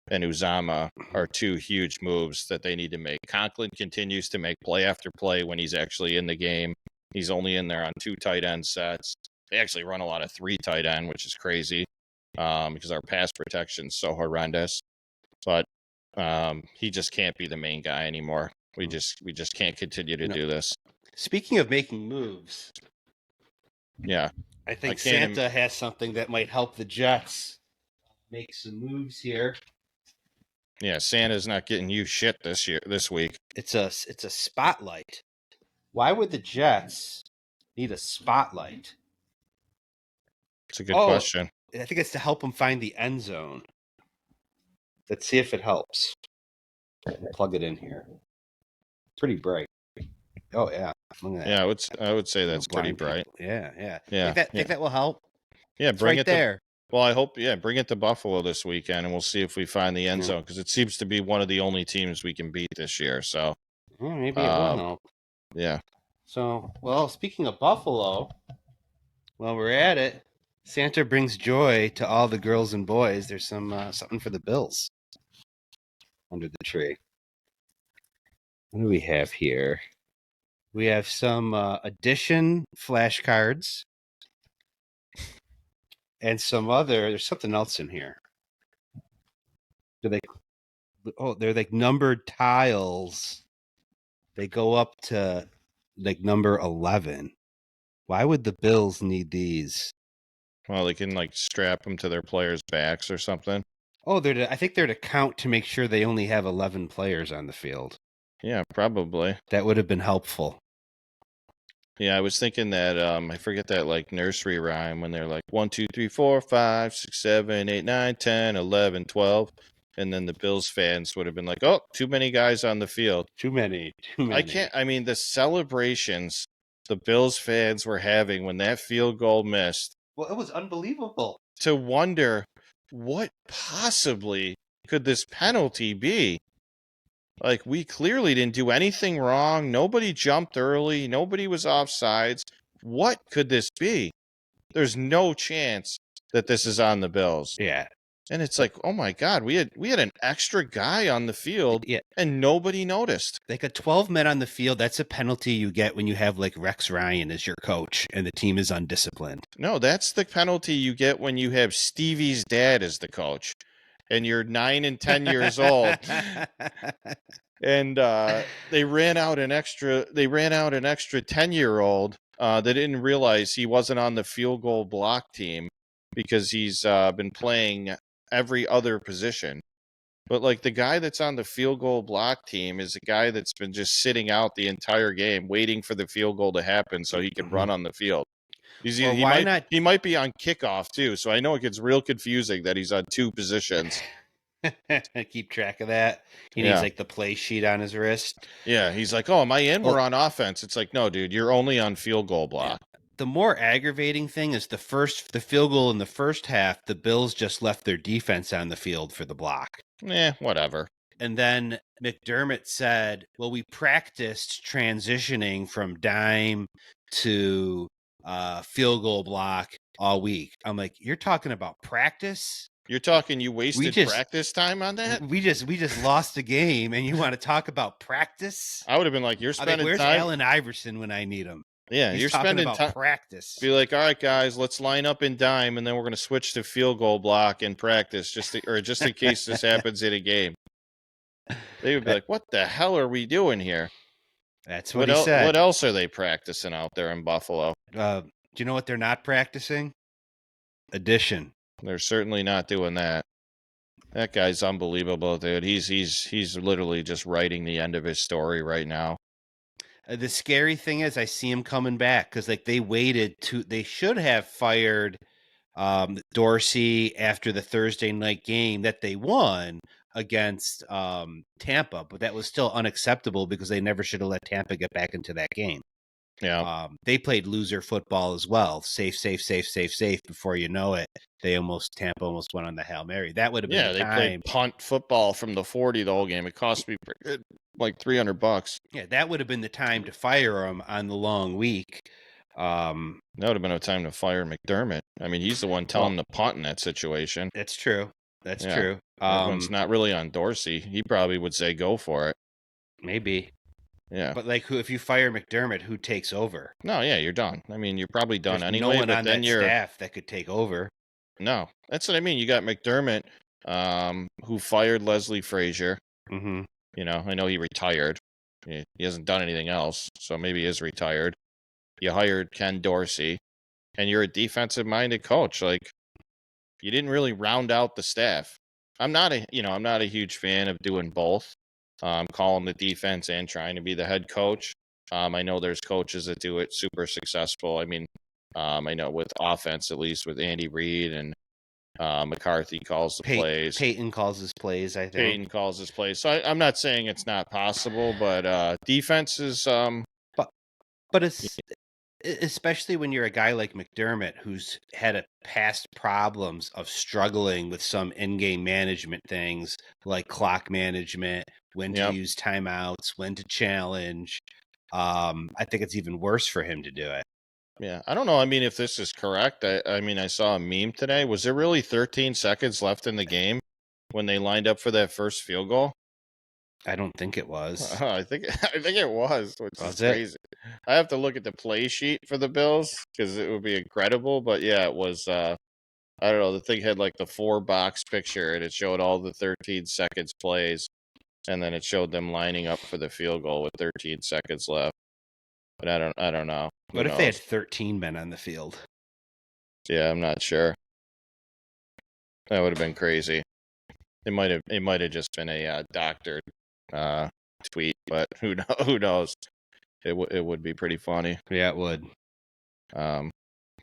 and Uzama are 2 huge moves that they need to make. Conklin continues to make play after play when he's actually in the game. He's only in there on 2 tight end sets. They actually run a lot of 3 tight end, which is crazy because our pass protection's so horrendous. But he just can't be the main guy anymore. We just can't continue to do this. Speaking of making moves, yeah, I think Santa has something that might help the Jets make some moves here. Yeah, Santa's not getting you shit this week. It's a spotlight. Why would the Jets need a spotlight? It's a good question. I think it's to help them find the end zone. Let's see if it helps. Plug it in here. Pretty bright. Oh yeah, look at that. Yeah, I would say that's pretty bright. Yeah. Think that will help. Yeah, bring it there. Well, I hope. Yeah, bring it to Buffalo this weekend, and we'll see if we find the end zone, because it seems to be one of the only teams we can beat this year. So maybe it will help. Yeah. So, well, speaking of Buffalo, while we're at it, Santa brings joy to all the girls and boys. There's some something for the Bills under the tree. What do we have here? We have some addition flashcards and there's something else in here. They're like numbered tiles. They go up to like number 11. Why would the Bills need these? Well, they can like strap them to their players' backs or something. Oh, I think they're to count to make sure they only have 11 players on the field. Yeah, probably. That would have been helpful. Yeah, I was thinking that I forget that like nursery rhyme when they're like 1, 2, 3, 4, 5, 6, 7, 8, 9, 10, 11, 12. And then the Bills fans would have been like, oh, too many guys on the field. Too many. I mean, the celebrations the Bills fans were having when that field goal missed. Well, it was unbelievable. To wonder, what possibly could this penalty be? Like, we clearly didn't do anything wrong. Nobody jumped early. Nobody was offsides. What could this be? There's no chance that this is on the Bills. Yeah. And it's like, oh my God, we had an extra guy on the field, and nobody noticed. Like a 12 men on the field, that's a penalty you get when you have like Rex Ryan as your coach and the team is undisciplined. No, that's the penalty you get when you have Stevie's dad as the coach and you're 9 and 10 years old. And they ran out an extra 10-year-old that didn't realize he wasn't on the field goal block team because he's been playing every other position. But like the guy that's on the field goal block team is a guy that's been just sitting out the entire game waiting for the field goal to happen so he can run on the field. Or why not? He might be on kickoff too. So I know it gets real confusing that he's on two positions. Keep track of that. He needs Yeah. like the play sheet on his wrist. Yeah, he's like, "Oh, am I in? Well- We're on offense." It's like, "No, dude, you're only on field goal block." The more aggravating thing is the field goal in the first half, the Bills just left their defense on the field for the block. Whatever. And then McDermott said, well, we practiced transitioning from dime to field goal block all week. I'm like, you're talking about practice? You're talking you wasted practice time on that? We just lost a game, and you want to talk about practice? I would have been like, you're spending where's time. Allen Iverson when I need him? Yeah, He's you're talking spending about time. Practice. Be like, all right, guys, let's line up in dime, and then we're going to switch to field goal block in practice, just in case this happens in a game. They would be like, what the hell are we doing here? That's what he said. What else are they practicing out there in Buffalo? Do you know what they're not practicing? Addition. They're certainly not doing that. That guy's unbelievable, dude. He's literally just writing the end of his story right now. The scary thing is I see him coming back because like they should have fired Dorsey after the Thursday night game that they won against Tampa, but that was still unacceptable because they never should have let Tampa get back into that game. Yeah. They played loser football as well. Safe. Before you know it, Tampa almost went on the Hail Mary. That would have been the time. Played punt football from the 40 the whole game. It cost me like $300. Yeah, that would have been the time to fire him on the long week. That would have been a time to fire McDermott. I mean, he's the one telling him to punt in that situation. That's true. That's true. That one's not really on Dorsey. He probably would say go for it. Maybe. Yeah. But like, if you fire McDermott, who takes over? No, yeah, you're done. I mean, you're probably done There's anyway. No one but on then that staff that could take over. No, that's what I mean. You got McDermott, who fired Leslie Frazier. Mm-hmm. You know, I know he retired. He hasn't done anything else, so maybe he is retired. You hired Ken Dorsey, and you're a defensive-minded coach. Like, you didn't really round out the staff. I'm not a huge fan of doing both. Calling the defense and trying to be the head coach. I know there's coaches that do it super successful. I mean, I know with offense, at least with Andy Reid and McCarthy calls the plays. Peyton calls his plays, I think. Peyton calls his plays. So I'm not saying it's not possible, but defense is. But it's especially when you're a guy like McDermott who's had a past problems of struggling with some in-game management things like clock management, when to use timeouts, when to challenge. I think it's even worse for him to do it. Yeah, I don't know. I mean, if this is correct, I mean, I saw a meme today. Was there really 13 seconds left in the game when they lined up for that first field goal? I don't think it was. I think it was, which is crazy. I have to look at the play sheet for the Bills because it would be incredible. But yeah, it was. I don't know. The thing had like the 4-box picture, and it showed all the 13 seconds plays, and then it showed them lining up for the field goal with 13 seconds left. But I don't know. What if they had 13 men on the field? Yeah, I'm not sure. That would have been crazy. It might have just been a doctored tweet, but who knows? It would be pretty funny. Yeah, it would. But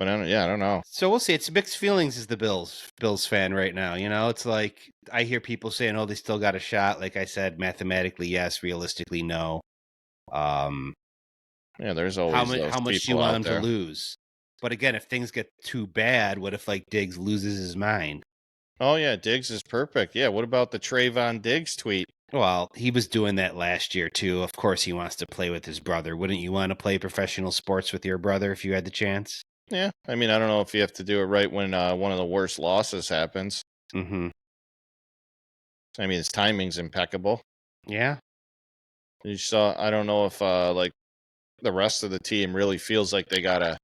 I don't know. So we'll see. It's mixed feelings as the Bills fan right now. You know, it's like I hear people saying, "Oh, they still got a shot." Like I said, mathematically, yes. Realistically, no. Yeah, there's always how much do you want them to lose? But again, if things get too bad, what if like Diggs loses his mind? Oh yeah, Diggs is perfect. Yeah, what about the Trayvon Diggs tweet? Well, he was doing that last year too. Of course, he wants to play with his brother. Wouldn't you want to play professional sports with your brother if you had the chance? Yeah, I mean, I don't know if you have to do it right when one of the worst losses happens. Mm-hmm. I mean, his timing's impeccable. Yeah. You saw. I don't know if like the rest of the team really feels like they got a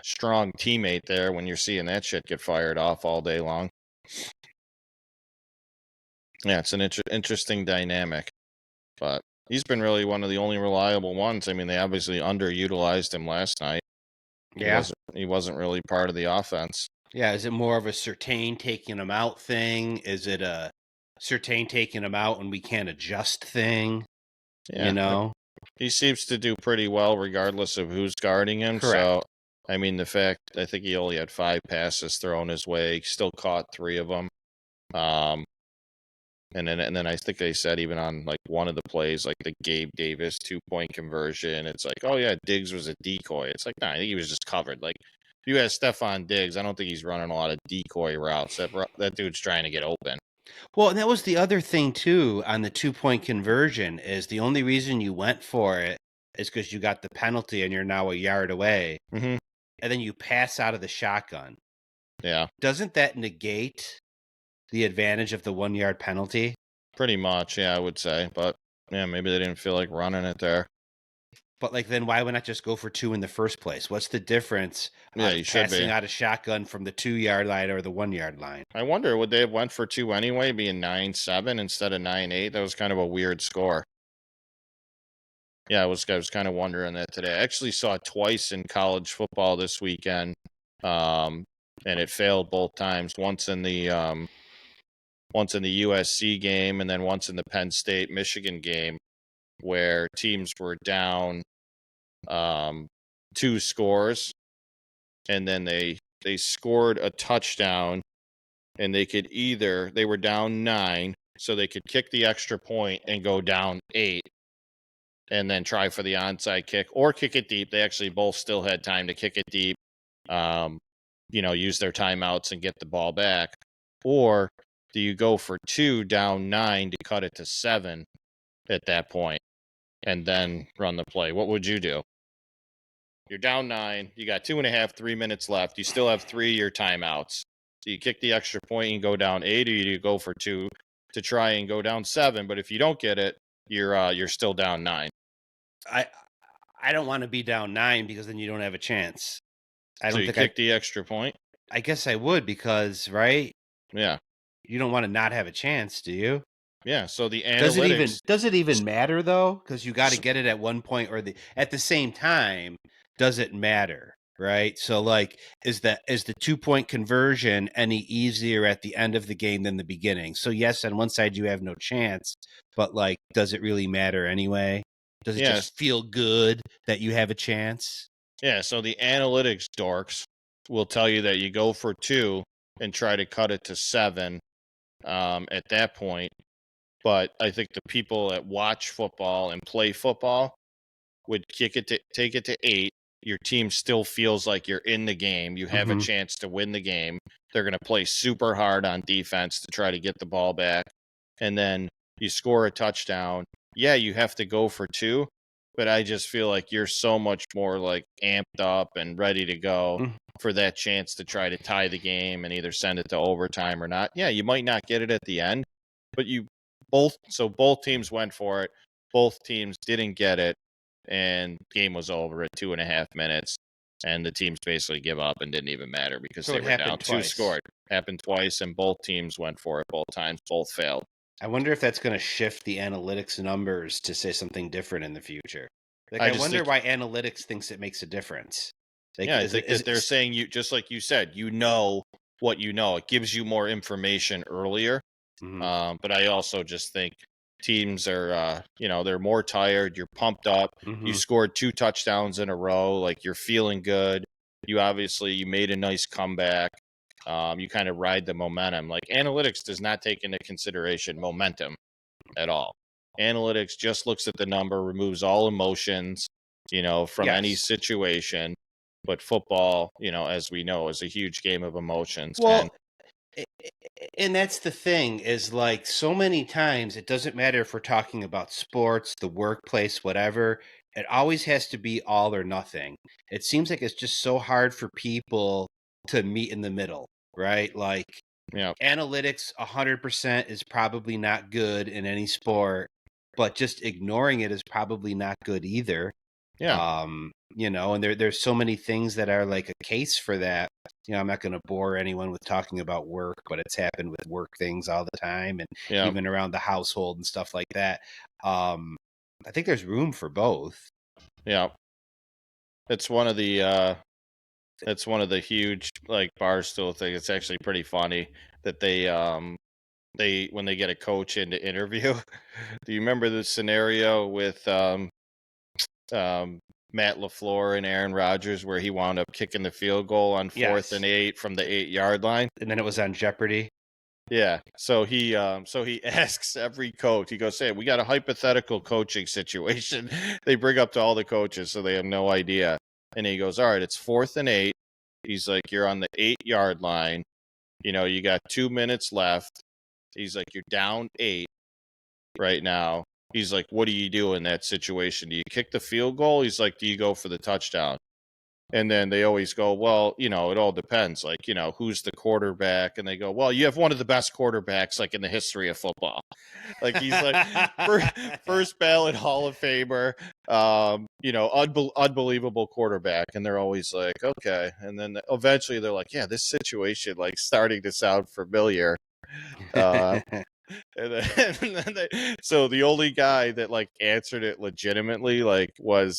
strong teammate there when you're seeing that shit get fired off all day long. Yeah, it's an interesting dynamic, but he's been really one of the only reliable ones. I mean, they obviously underutilized him last night. Yeah. He wasn't really part of the offense. Yeah, is it more of a Surtain taking him out thing? Is it a Surtain taking him out and we can't adjust thing? Yeah, you know? He seems to do pretty well regardless of who's guarding him. Correct. So I mean, I think he only had 5 passes thrown his way. He still caught 3 of them. Um, and then I think they said even on like one of the plays, like the Gabe Davis 2-point conversion, it's like, oh yeah, Diggs was a decoy. It's like, nah, I think he was just covered. Like if you had Stephon Diggs, I don't think he's running a lot of decoy routes. That dude's trying to get open. Well, and that was the other thing too on the 2-point conversion is the only reason you went for it is because you got the penalty and you're now a yard away, Mm-hmm. and then you pass out of the shotgun. Yeah, Doesn't that negate the advantage of the 1-yard penalty? pretty much. Yeah, I would say. But yeah, maybe they didn't feel like running it there. But like, then why would not just go for 2 in the first place? What's the difference Yeah, out you of should passing be. out a shotgun from the 2-yard line or the 1-yard line? I wonder, would they have went for 2 anyway, being 9-7 instead of 9-8? That was kind of a weird score. Yeah, I was kind of wondering that today. I actually saw it twice in college football this weekend, and it failed both times. Once in the USC game, and then once in the Penn State Michigan game, where teams were down 2 scores, and then they scored a touchdown, and they were down 9, so they could kick the extra point and go down 8. And then try for the onside kick or kick it deep. They actually both still had time to kick it deep, use their timeouts and get the ball back. Or do you go for 2 down 9 to cut it to 7 at that point and then run the play? What would you do? You're down 9. You got 2.5, 3 minutes left. You still have 3 of your timeouts. Do you kick the extra point and go down 8, or do you go for 2 to try and go down 7? But if you don't get it, you're still down 9. I don't want to be down 9 because then you don't have a chance. I So don't you think kick the extra point? I guess I would because, right? Yeah. You don't want to not have a chance, do you? Yeah. So the Does analytics, it even matter though? Because you got to get it at one point or at the same time. Does it matter? Right. So like, is the 2-point conversion any easier at the end of the game than the beginning? So yes, on one side you have no chance, but like, does it really matter anyway? Does it yes. just feel good that you have a chance? Yeah. So the analytics dorks will tell you that you go for 2 and try to cut it to 7 at that point. But I think the people that watch football and play football would take it to 8. Your team still feels like you're in the game. You have a Mhm. chance to win the game. They're going to play super hard on defense to try to get the ball back. And then you score a touchdown. Yeah, you have to go for 2, but I just feel like you're so much more like amped up and ready to go Mm. for that chance to try to tie the game and either send it to overtime or not. Yeah, you might not get it at the end, but both teams went for it. Both teams didn't get it, and game was over at 2.5 minutes, and the teams basically give up and didn't even matter because So they it were down happened 2 twice. scored. Happened twice, and both teams went for it both times. Both failed. I wonder if that's going to shift the analytics numbers to say something different in the future. Like, I I just wonder think, why analytics thinks it makes a difference. Like, yeah, I is it think that they're saying, you just like you said, what you know. It gives you more information earlier. Mhm. But I also just think teams are, they're more tired. You're pumped up. You Mhm. scored 2 touchdowns in a row. Like you're feeling good. You made a nice comeback. You kind of ride the momentum. Like analytics does not take into consideration momentum at all. Analytics just looks at the number, removes all emotions, from any Yes. situation. But football, as we know, is a huge game of emotions. And Well, and that's the thing is like so many times it doesn't matter if we're talking about sports, the workplace, whatever. It always has to be all or nothing. It seems like it's just so hard for people to meet in the middle, right? Like yeah, analytics 100% is probably not good in any sport, but just ignoring it is probably not good either. yeah, And there's so many things that are like a case for that. I'm not going to bore anyone with talking about work, but it's happened with work things all the time and yeah, even around the household and stuff like that. um I think there's room for both. yeah. It's one of the it's one of the huge like barstool thing. It's actually pretty funny that they when they get a coach in to interview. Do you remember the scenario with Matt LaFleur and Aaron Rodgers, where he wound up kicking the field goal on 4th and 8 from the 8-yard line. And then it was on Jeopardy. Yeah. So he asks every coach, he goes, "Hey, we got a hypothetical coaching situation." They bring up to all the coaches, so they have no idea. And he goes, "All right, it's 4th and 8." He's like, "You're on the 8-yard line. You got 2 minutes left." He's like, "You're down 8 right now." He's like, "What do you do in that situation? Do you kick the field goal?" He's like, "Do you go for the touchdown?" And then they always go, "Well, it all depends. Like, who's the quarterback?" And they go, "Well, you have one of the best quarterbacks, like, in the history of football." Like, he's like, first ballot Hall of Famer, unbelievable quarterback. And they're always like, "Okay." And then eventually they're like, "Yeah, this situation, like, starting to sound familiar." Uh, so the only guy that like answered it legitimately like was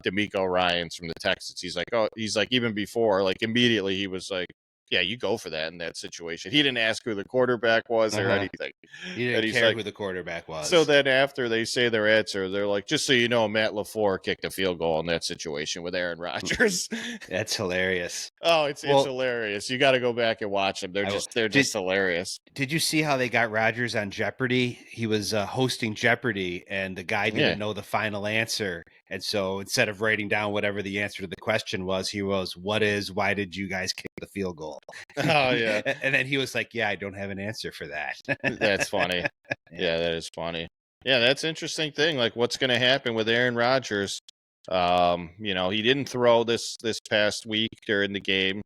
D'Amico Ryans from the Texans. He's like even before like immediately he was like, "Yeah, you go for that in that situation." He didn't ask who the quarterback was or anything. He And didn't he's care like, who the quarterback was. so then after they say their answer, they're like, "Just so you know, Matt LaFleur kicked a field goal in that situation with Aaron Rodgers." That's hilarious. Oh, it's hilarious. You got to go back and watch them. They're just hilarious. Did you see how they got Rodgers on Jeopardy? He was hosting Jeopardy, and the guy didn't know the final answer. And so instead of writing down whatever the answer to the question was, he was, why did you guys kick the field goal? Oh, yeah. And then he was like, "Yeah, I don't have an answer for that." That's funny. Yeah, that is funny. Yeah, that's an interesting thing. Like, what's going to happen with Aaron Rodgers? He didn't throw this past week during the game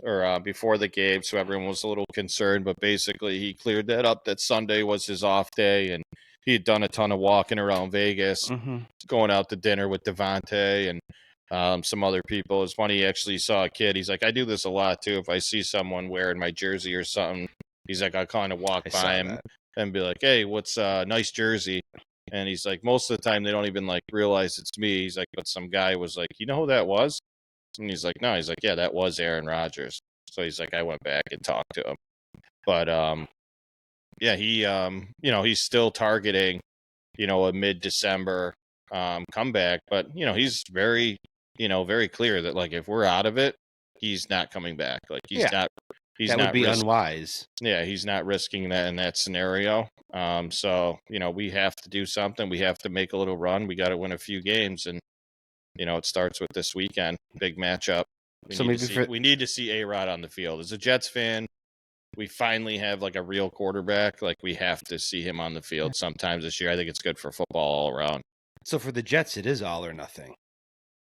or before the game, so everyone was a little concerned. But basically, he cleared that up. That Sunday was his off day, and he had done a ton of walking around Vegas, going out to dinner with Devontae and some other people. It's funny. He actually saw a kid. He's like, "I do this a lot too. If I see someone wearing my jersey or something." He's like, I kind of walk by him and be like, "Hey, what's nice jersey?" And he's like, most of the time they don't even like realize it's me. He's like, but some guy was like, "You know who that was?" And he's like, "No." He's like, "Yeah, that was Aaron Rodgers." So he's like, I went back and talked to him. But yeah, he he's still targeting, a mid-December comeback. But he's very, very clear that like if we're out of it, he's not coming back. Like he's not. That would be unwise. Yeah, he's not risking that in that scenario. So we have to do something. We have to make a little run. We got to win a few games, and it starts with this weekend, big matchup. We need to see A-Rod on the field. As a Jets fan, we finally have like a real quarterback. Like we have to see him on the field sometimes this year. I think it's good for football all around. So for the Jets, it is all or nothing.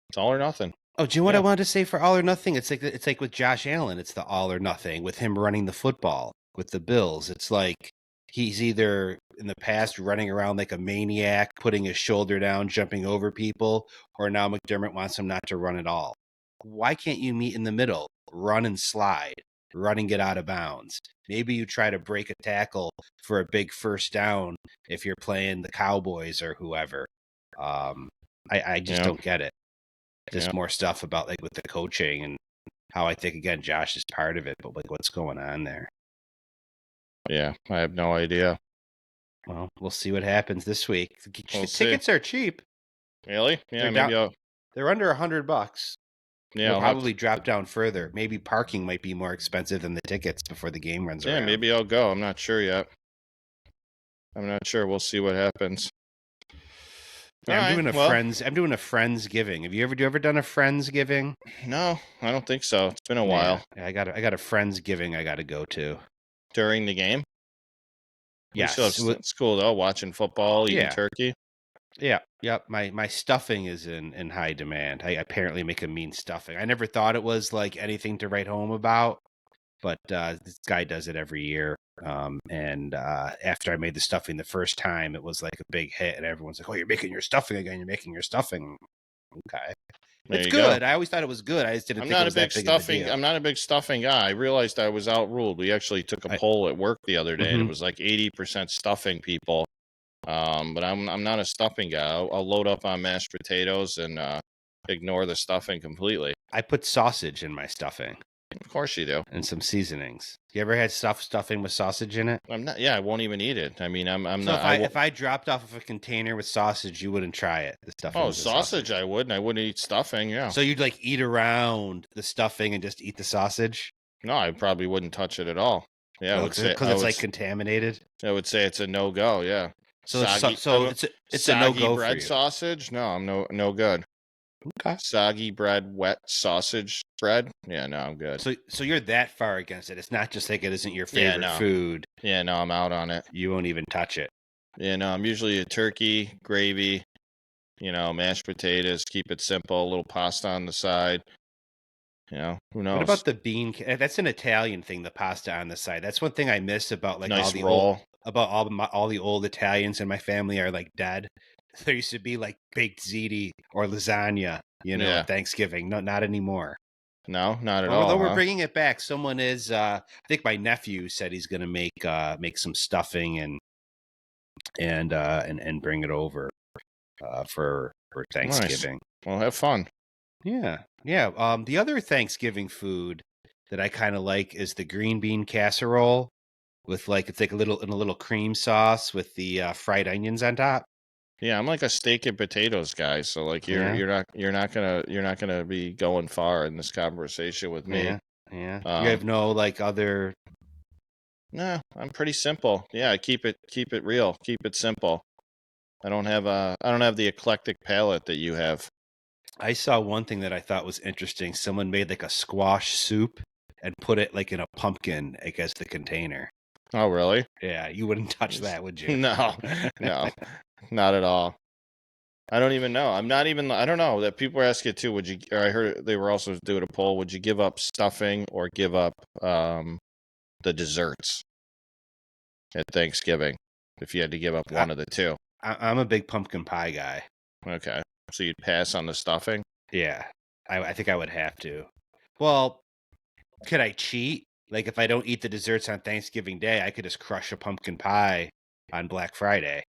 It's all or nothing. Oh, do you know what I wanted to say for all or nothing? It's like with Josh Allen, it's the all or nothing with him running the football with the Bills. It's like he's either in the past running around like a maniac, putting his shoulder down, jumping over people, or now McDermott wants him not to run at all. Why can't you meet in the middle? Run and slide, run and get out of bounds. Maybe you try to break a tackle for a big first down if you're playing the Cowboys or whoever. I just don't get it. Just more stuff about like with the coaching and how I think again Josh is part of it, but like what's going on there? Yeah, I have no idea. Well, we'll see what happens this week. Tickets are cheap. Really? Yeah, they're under $100. Yeah, they'll probably drop down further. Maybe parking might be more expensive than the tickets before the game runs around. Yeah, maybe I'll go. I'm not sure yet. I'm not sure. We'll see what happens. I'm doing a Friendsgiving. Have you ever done a Friendsgiving? No, I don't think so. It's been a while. I got a Friendsgiving I got to go to. During the game? Yes. It's cool though, watching football, eating turkey. Yeah. Yep. My stuffing is in high demand. I apparently make a mean stuffing. I never thought it was like anything to write home about, but this guy does it every year. And after I made the stuffing the first time, it was like a big hit, and everyone's like, "Oh, you're making your stuffing again. You're making your stuffing." Okay. It's good. I always thought it was good. I just didn't think it was that big of a deal. I'm not a big stuffing guy. I realized I was outruled. We actually took a poll at work the other day, and it was like 80% stuffing people. But I'm not a stuffing guy. I'll load up on mashed potatoes and ignore the stuffing completely. I put sausage in my stuffing. Of course you do. and some seasonings. You ever had stuffing with sausage in it? I'm not. Yeah, I won't even eat it. I mean, I'm So not. if I dropped off of a container with sausage, you wouldn't try it. The stuffing Oh, with the sausage! I would, and I wouldn't eat stuffing. Yeah. So you'd like eat around the stuffing and just eat the sausage? No, I probably wouldn't touch it at all. Yeah, I would say because it's like contaminated. I would say it's a no go. Yeah. So it's a no Soggy go for bread you. sausage. No, I'm no good. Okay. Soggy bread, wet sausage bread. Yeah, no, I'm good. So you're that far against it. It's not just like it isn't your Yeah, favorite no. food. Yeah, no, I'm out on it. You won't even touch it. Yeah, no, I'm usually a turkey, gravy, mashed potatoes, keep it simple, a little pasta on the side. Who knows? What about the bean? That's an Italian thing. The pasta on the side. That's one thing I miss about like nice roll. All the old Italians in my family are like dead. There used to be like baked ziti or lasagna, at Thanksgiving. No, not anymore. No, not at all. Although we're bringing it back. Someone is. I think my nephew said he's going to make some stuffing and bring it over for Thanksgiving. Nice. Well, have fun. Yeah. The other Thanksgiving food that I kind of like is the green bean casserole with it's like a little cream sauce with the fried onions on top. Yeah, I'm like a steak and potatoes guy, so like you're not gonna be going far in this conversation with me. Yeah. You have no like other. No, I'm pretty simple. Yeah, I keep it real, keep it simple. I don't have the eclectic palate that you have. I saw one thing that I thought was interesting. Someone made like a squash soup and put it like in a pumpkin, I guess, the container. Oh, really? Yeah, you wouldn't touch that, would you? No, not at all. I don't even know. I don't know that people are asking too. Would you? Or I heard they were also doing a poll. Would you give up stuffing or give up the desserts at Thanksgiving if you had to give up one of the two? I'm a big pumpkin pie guy. Okay, so you'd pass on the stuffing? Yeah, I think I would have to. Well, could I cheat? Like if I don't eat the desserts on Thanksgiving Day, I could just crush a pumpkin pie on Black Friday.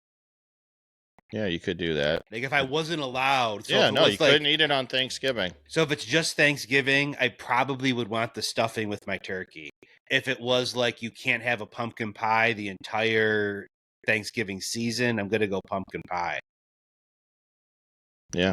Yeah, you could do that. Like if I wasn't allowed. So you couldn't eat it on Thanksgiving. So if it's just Thanksgiving, I probably would want the stuffing with my turkey. If it was like you can't have a pumpkin pie the entire Thanksgiving season, I'm going to go pumpkin pie. Yeah.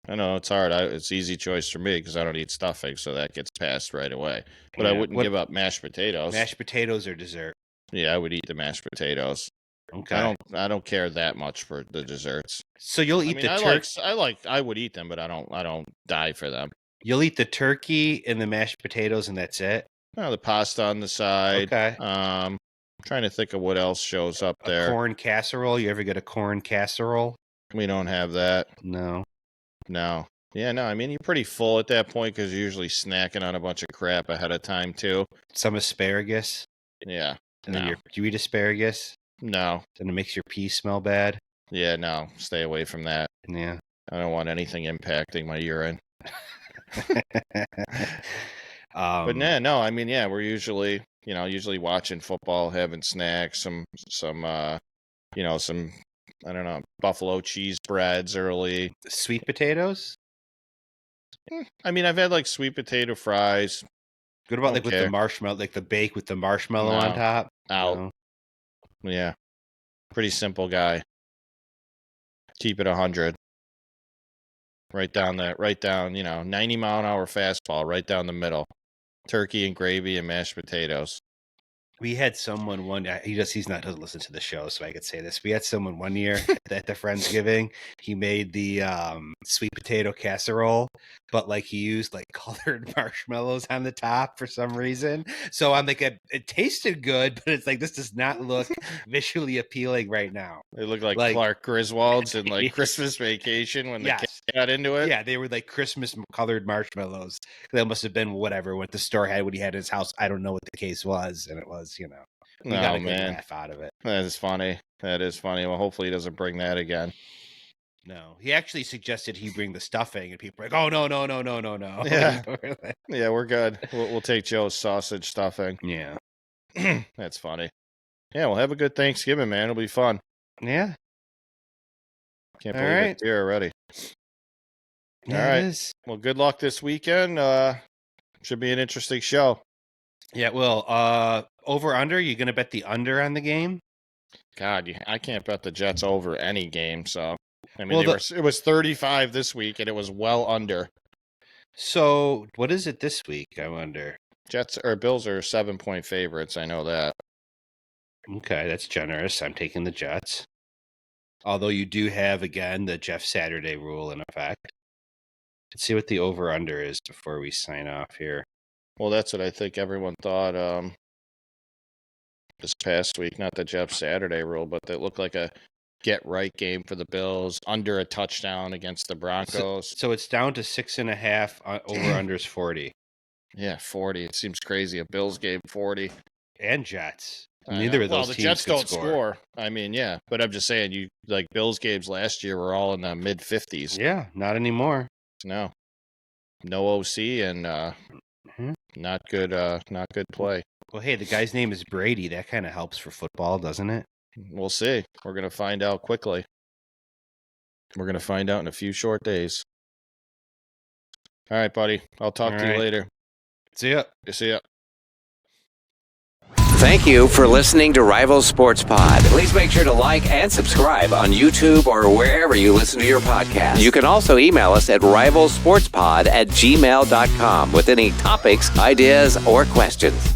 I know it's hard. It's easy choice for me because I don't eat stuffing, so that gets passed right away. But I wouldn't give up mashed potatoes. Mashed potatoes or dessert? Yeah, I would eat the mashed potatoes. Okay. I don't care that much for the desserts. So you'll eat the turkey. I would eat them, but I don't die for them. You'll eat the turkey and the mashed potatoes, and that's it. Oh, the pasta on the side. Okay. I'm trying to think of what else shows up there. A corn casserole. You ever get a corn casserole? We don't have that. No. Yeah, no. I mean, you're pretty full at that point because you're usually snacking on a bunch of crap ahead of time too. Some asparagus. Yeah. And then do you eat asparagus? No. And it makes your pee smell bad? Yeah, no. Stay away from that. Yeah. I don't want anything impacting my urine. But no. I mean, yeah, we're usually watching football, having snacks, some I don't know, buffalo cheese breads early. Sweet potatoes? I mean, I've had like sweet potato fries. What about with the marshmallow, like the bake with the marshmallow on top? Out. No. Yeah. Pretty simple guy. Keep it 100. Right down, 90-mile-an-hour fastball right down the middle. Turkey and gravy and mashed potatoes. We had someone doesn't listen to the show, so I could say this. We had someone one year at the Friendsgiving. He made the sweet potato casserole, but like he used like colored marshmallows on the top for some reason. So I'm like, it tasted good, but it's like this does not look visually appealing right now. They look like Clark Griswold's in like Christmas Vacation when the kids got into it. Yeah, they were like Christmas colored marshmallows. That must have been what the store had when he had his house. I don't know what the case was, and it was. We got a good laugh out of it. That is funny. Well, hopefully he doesn't bring that again. No, he actually suggested he bring the stuffing, and people are like, "Oh no!" Yeah, yeah, we're good. We'll take Joe's sausage stuffing. Yeah, that's funny. Yeah, well, have a good Thanksgiving, man. It'll be fun. Yeah. Can't believe it's here already. Yeah, all right. Well, good luck this weekend. Should be an interesting show. Yeah, it will. Over under, you going to bet the under on the game? God, I can't bet the Jets over any game. So, I mean, Well, it was 35 this week, and it was well under. So, what is it this week, I wonder? Bills are 7-point favorites. I know that. Okay, that's generous. I'm taking the Jets. Although you do have, again, the Jeff Saturday rule in effect. Let's see what the over-under is before we sign off here. Well, that's what I think everyone thought this past week. Not the Jeff Saturday rule, but that looked like a get-right game for the Bills, under a touchdown against the Broncos. So it's down to 6.5, over-under is 40. Yeah, 40. It seems crazy. A Bills game, 40. And Jets. Neither of those the teams Jets could don't score. I mean, yeah, but I'm just saying, Bills games last year were all in the mid 50s. Yeah, not anymore. No OC and not good play. Well, hey, the guy's name is Brady. That kind of helps for football, doesn't it? We'll see. We're gonna find out quickly. We're gonna find out in a few short days. All right, buddy. I'll talk to you later. See ya. See ya. Thank you for listening to Rival Sports Pod. Please make sure to like and subscribe on YouTube or wherever you listen to your podcast. You can also email us at rivalsportspod@gmail.com with any topics, ideas, or questions.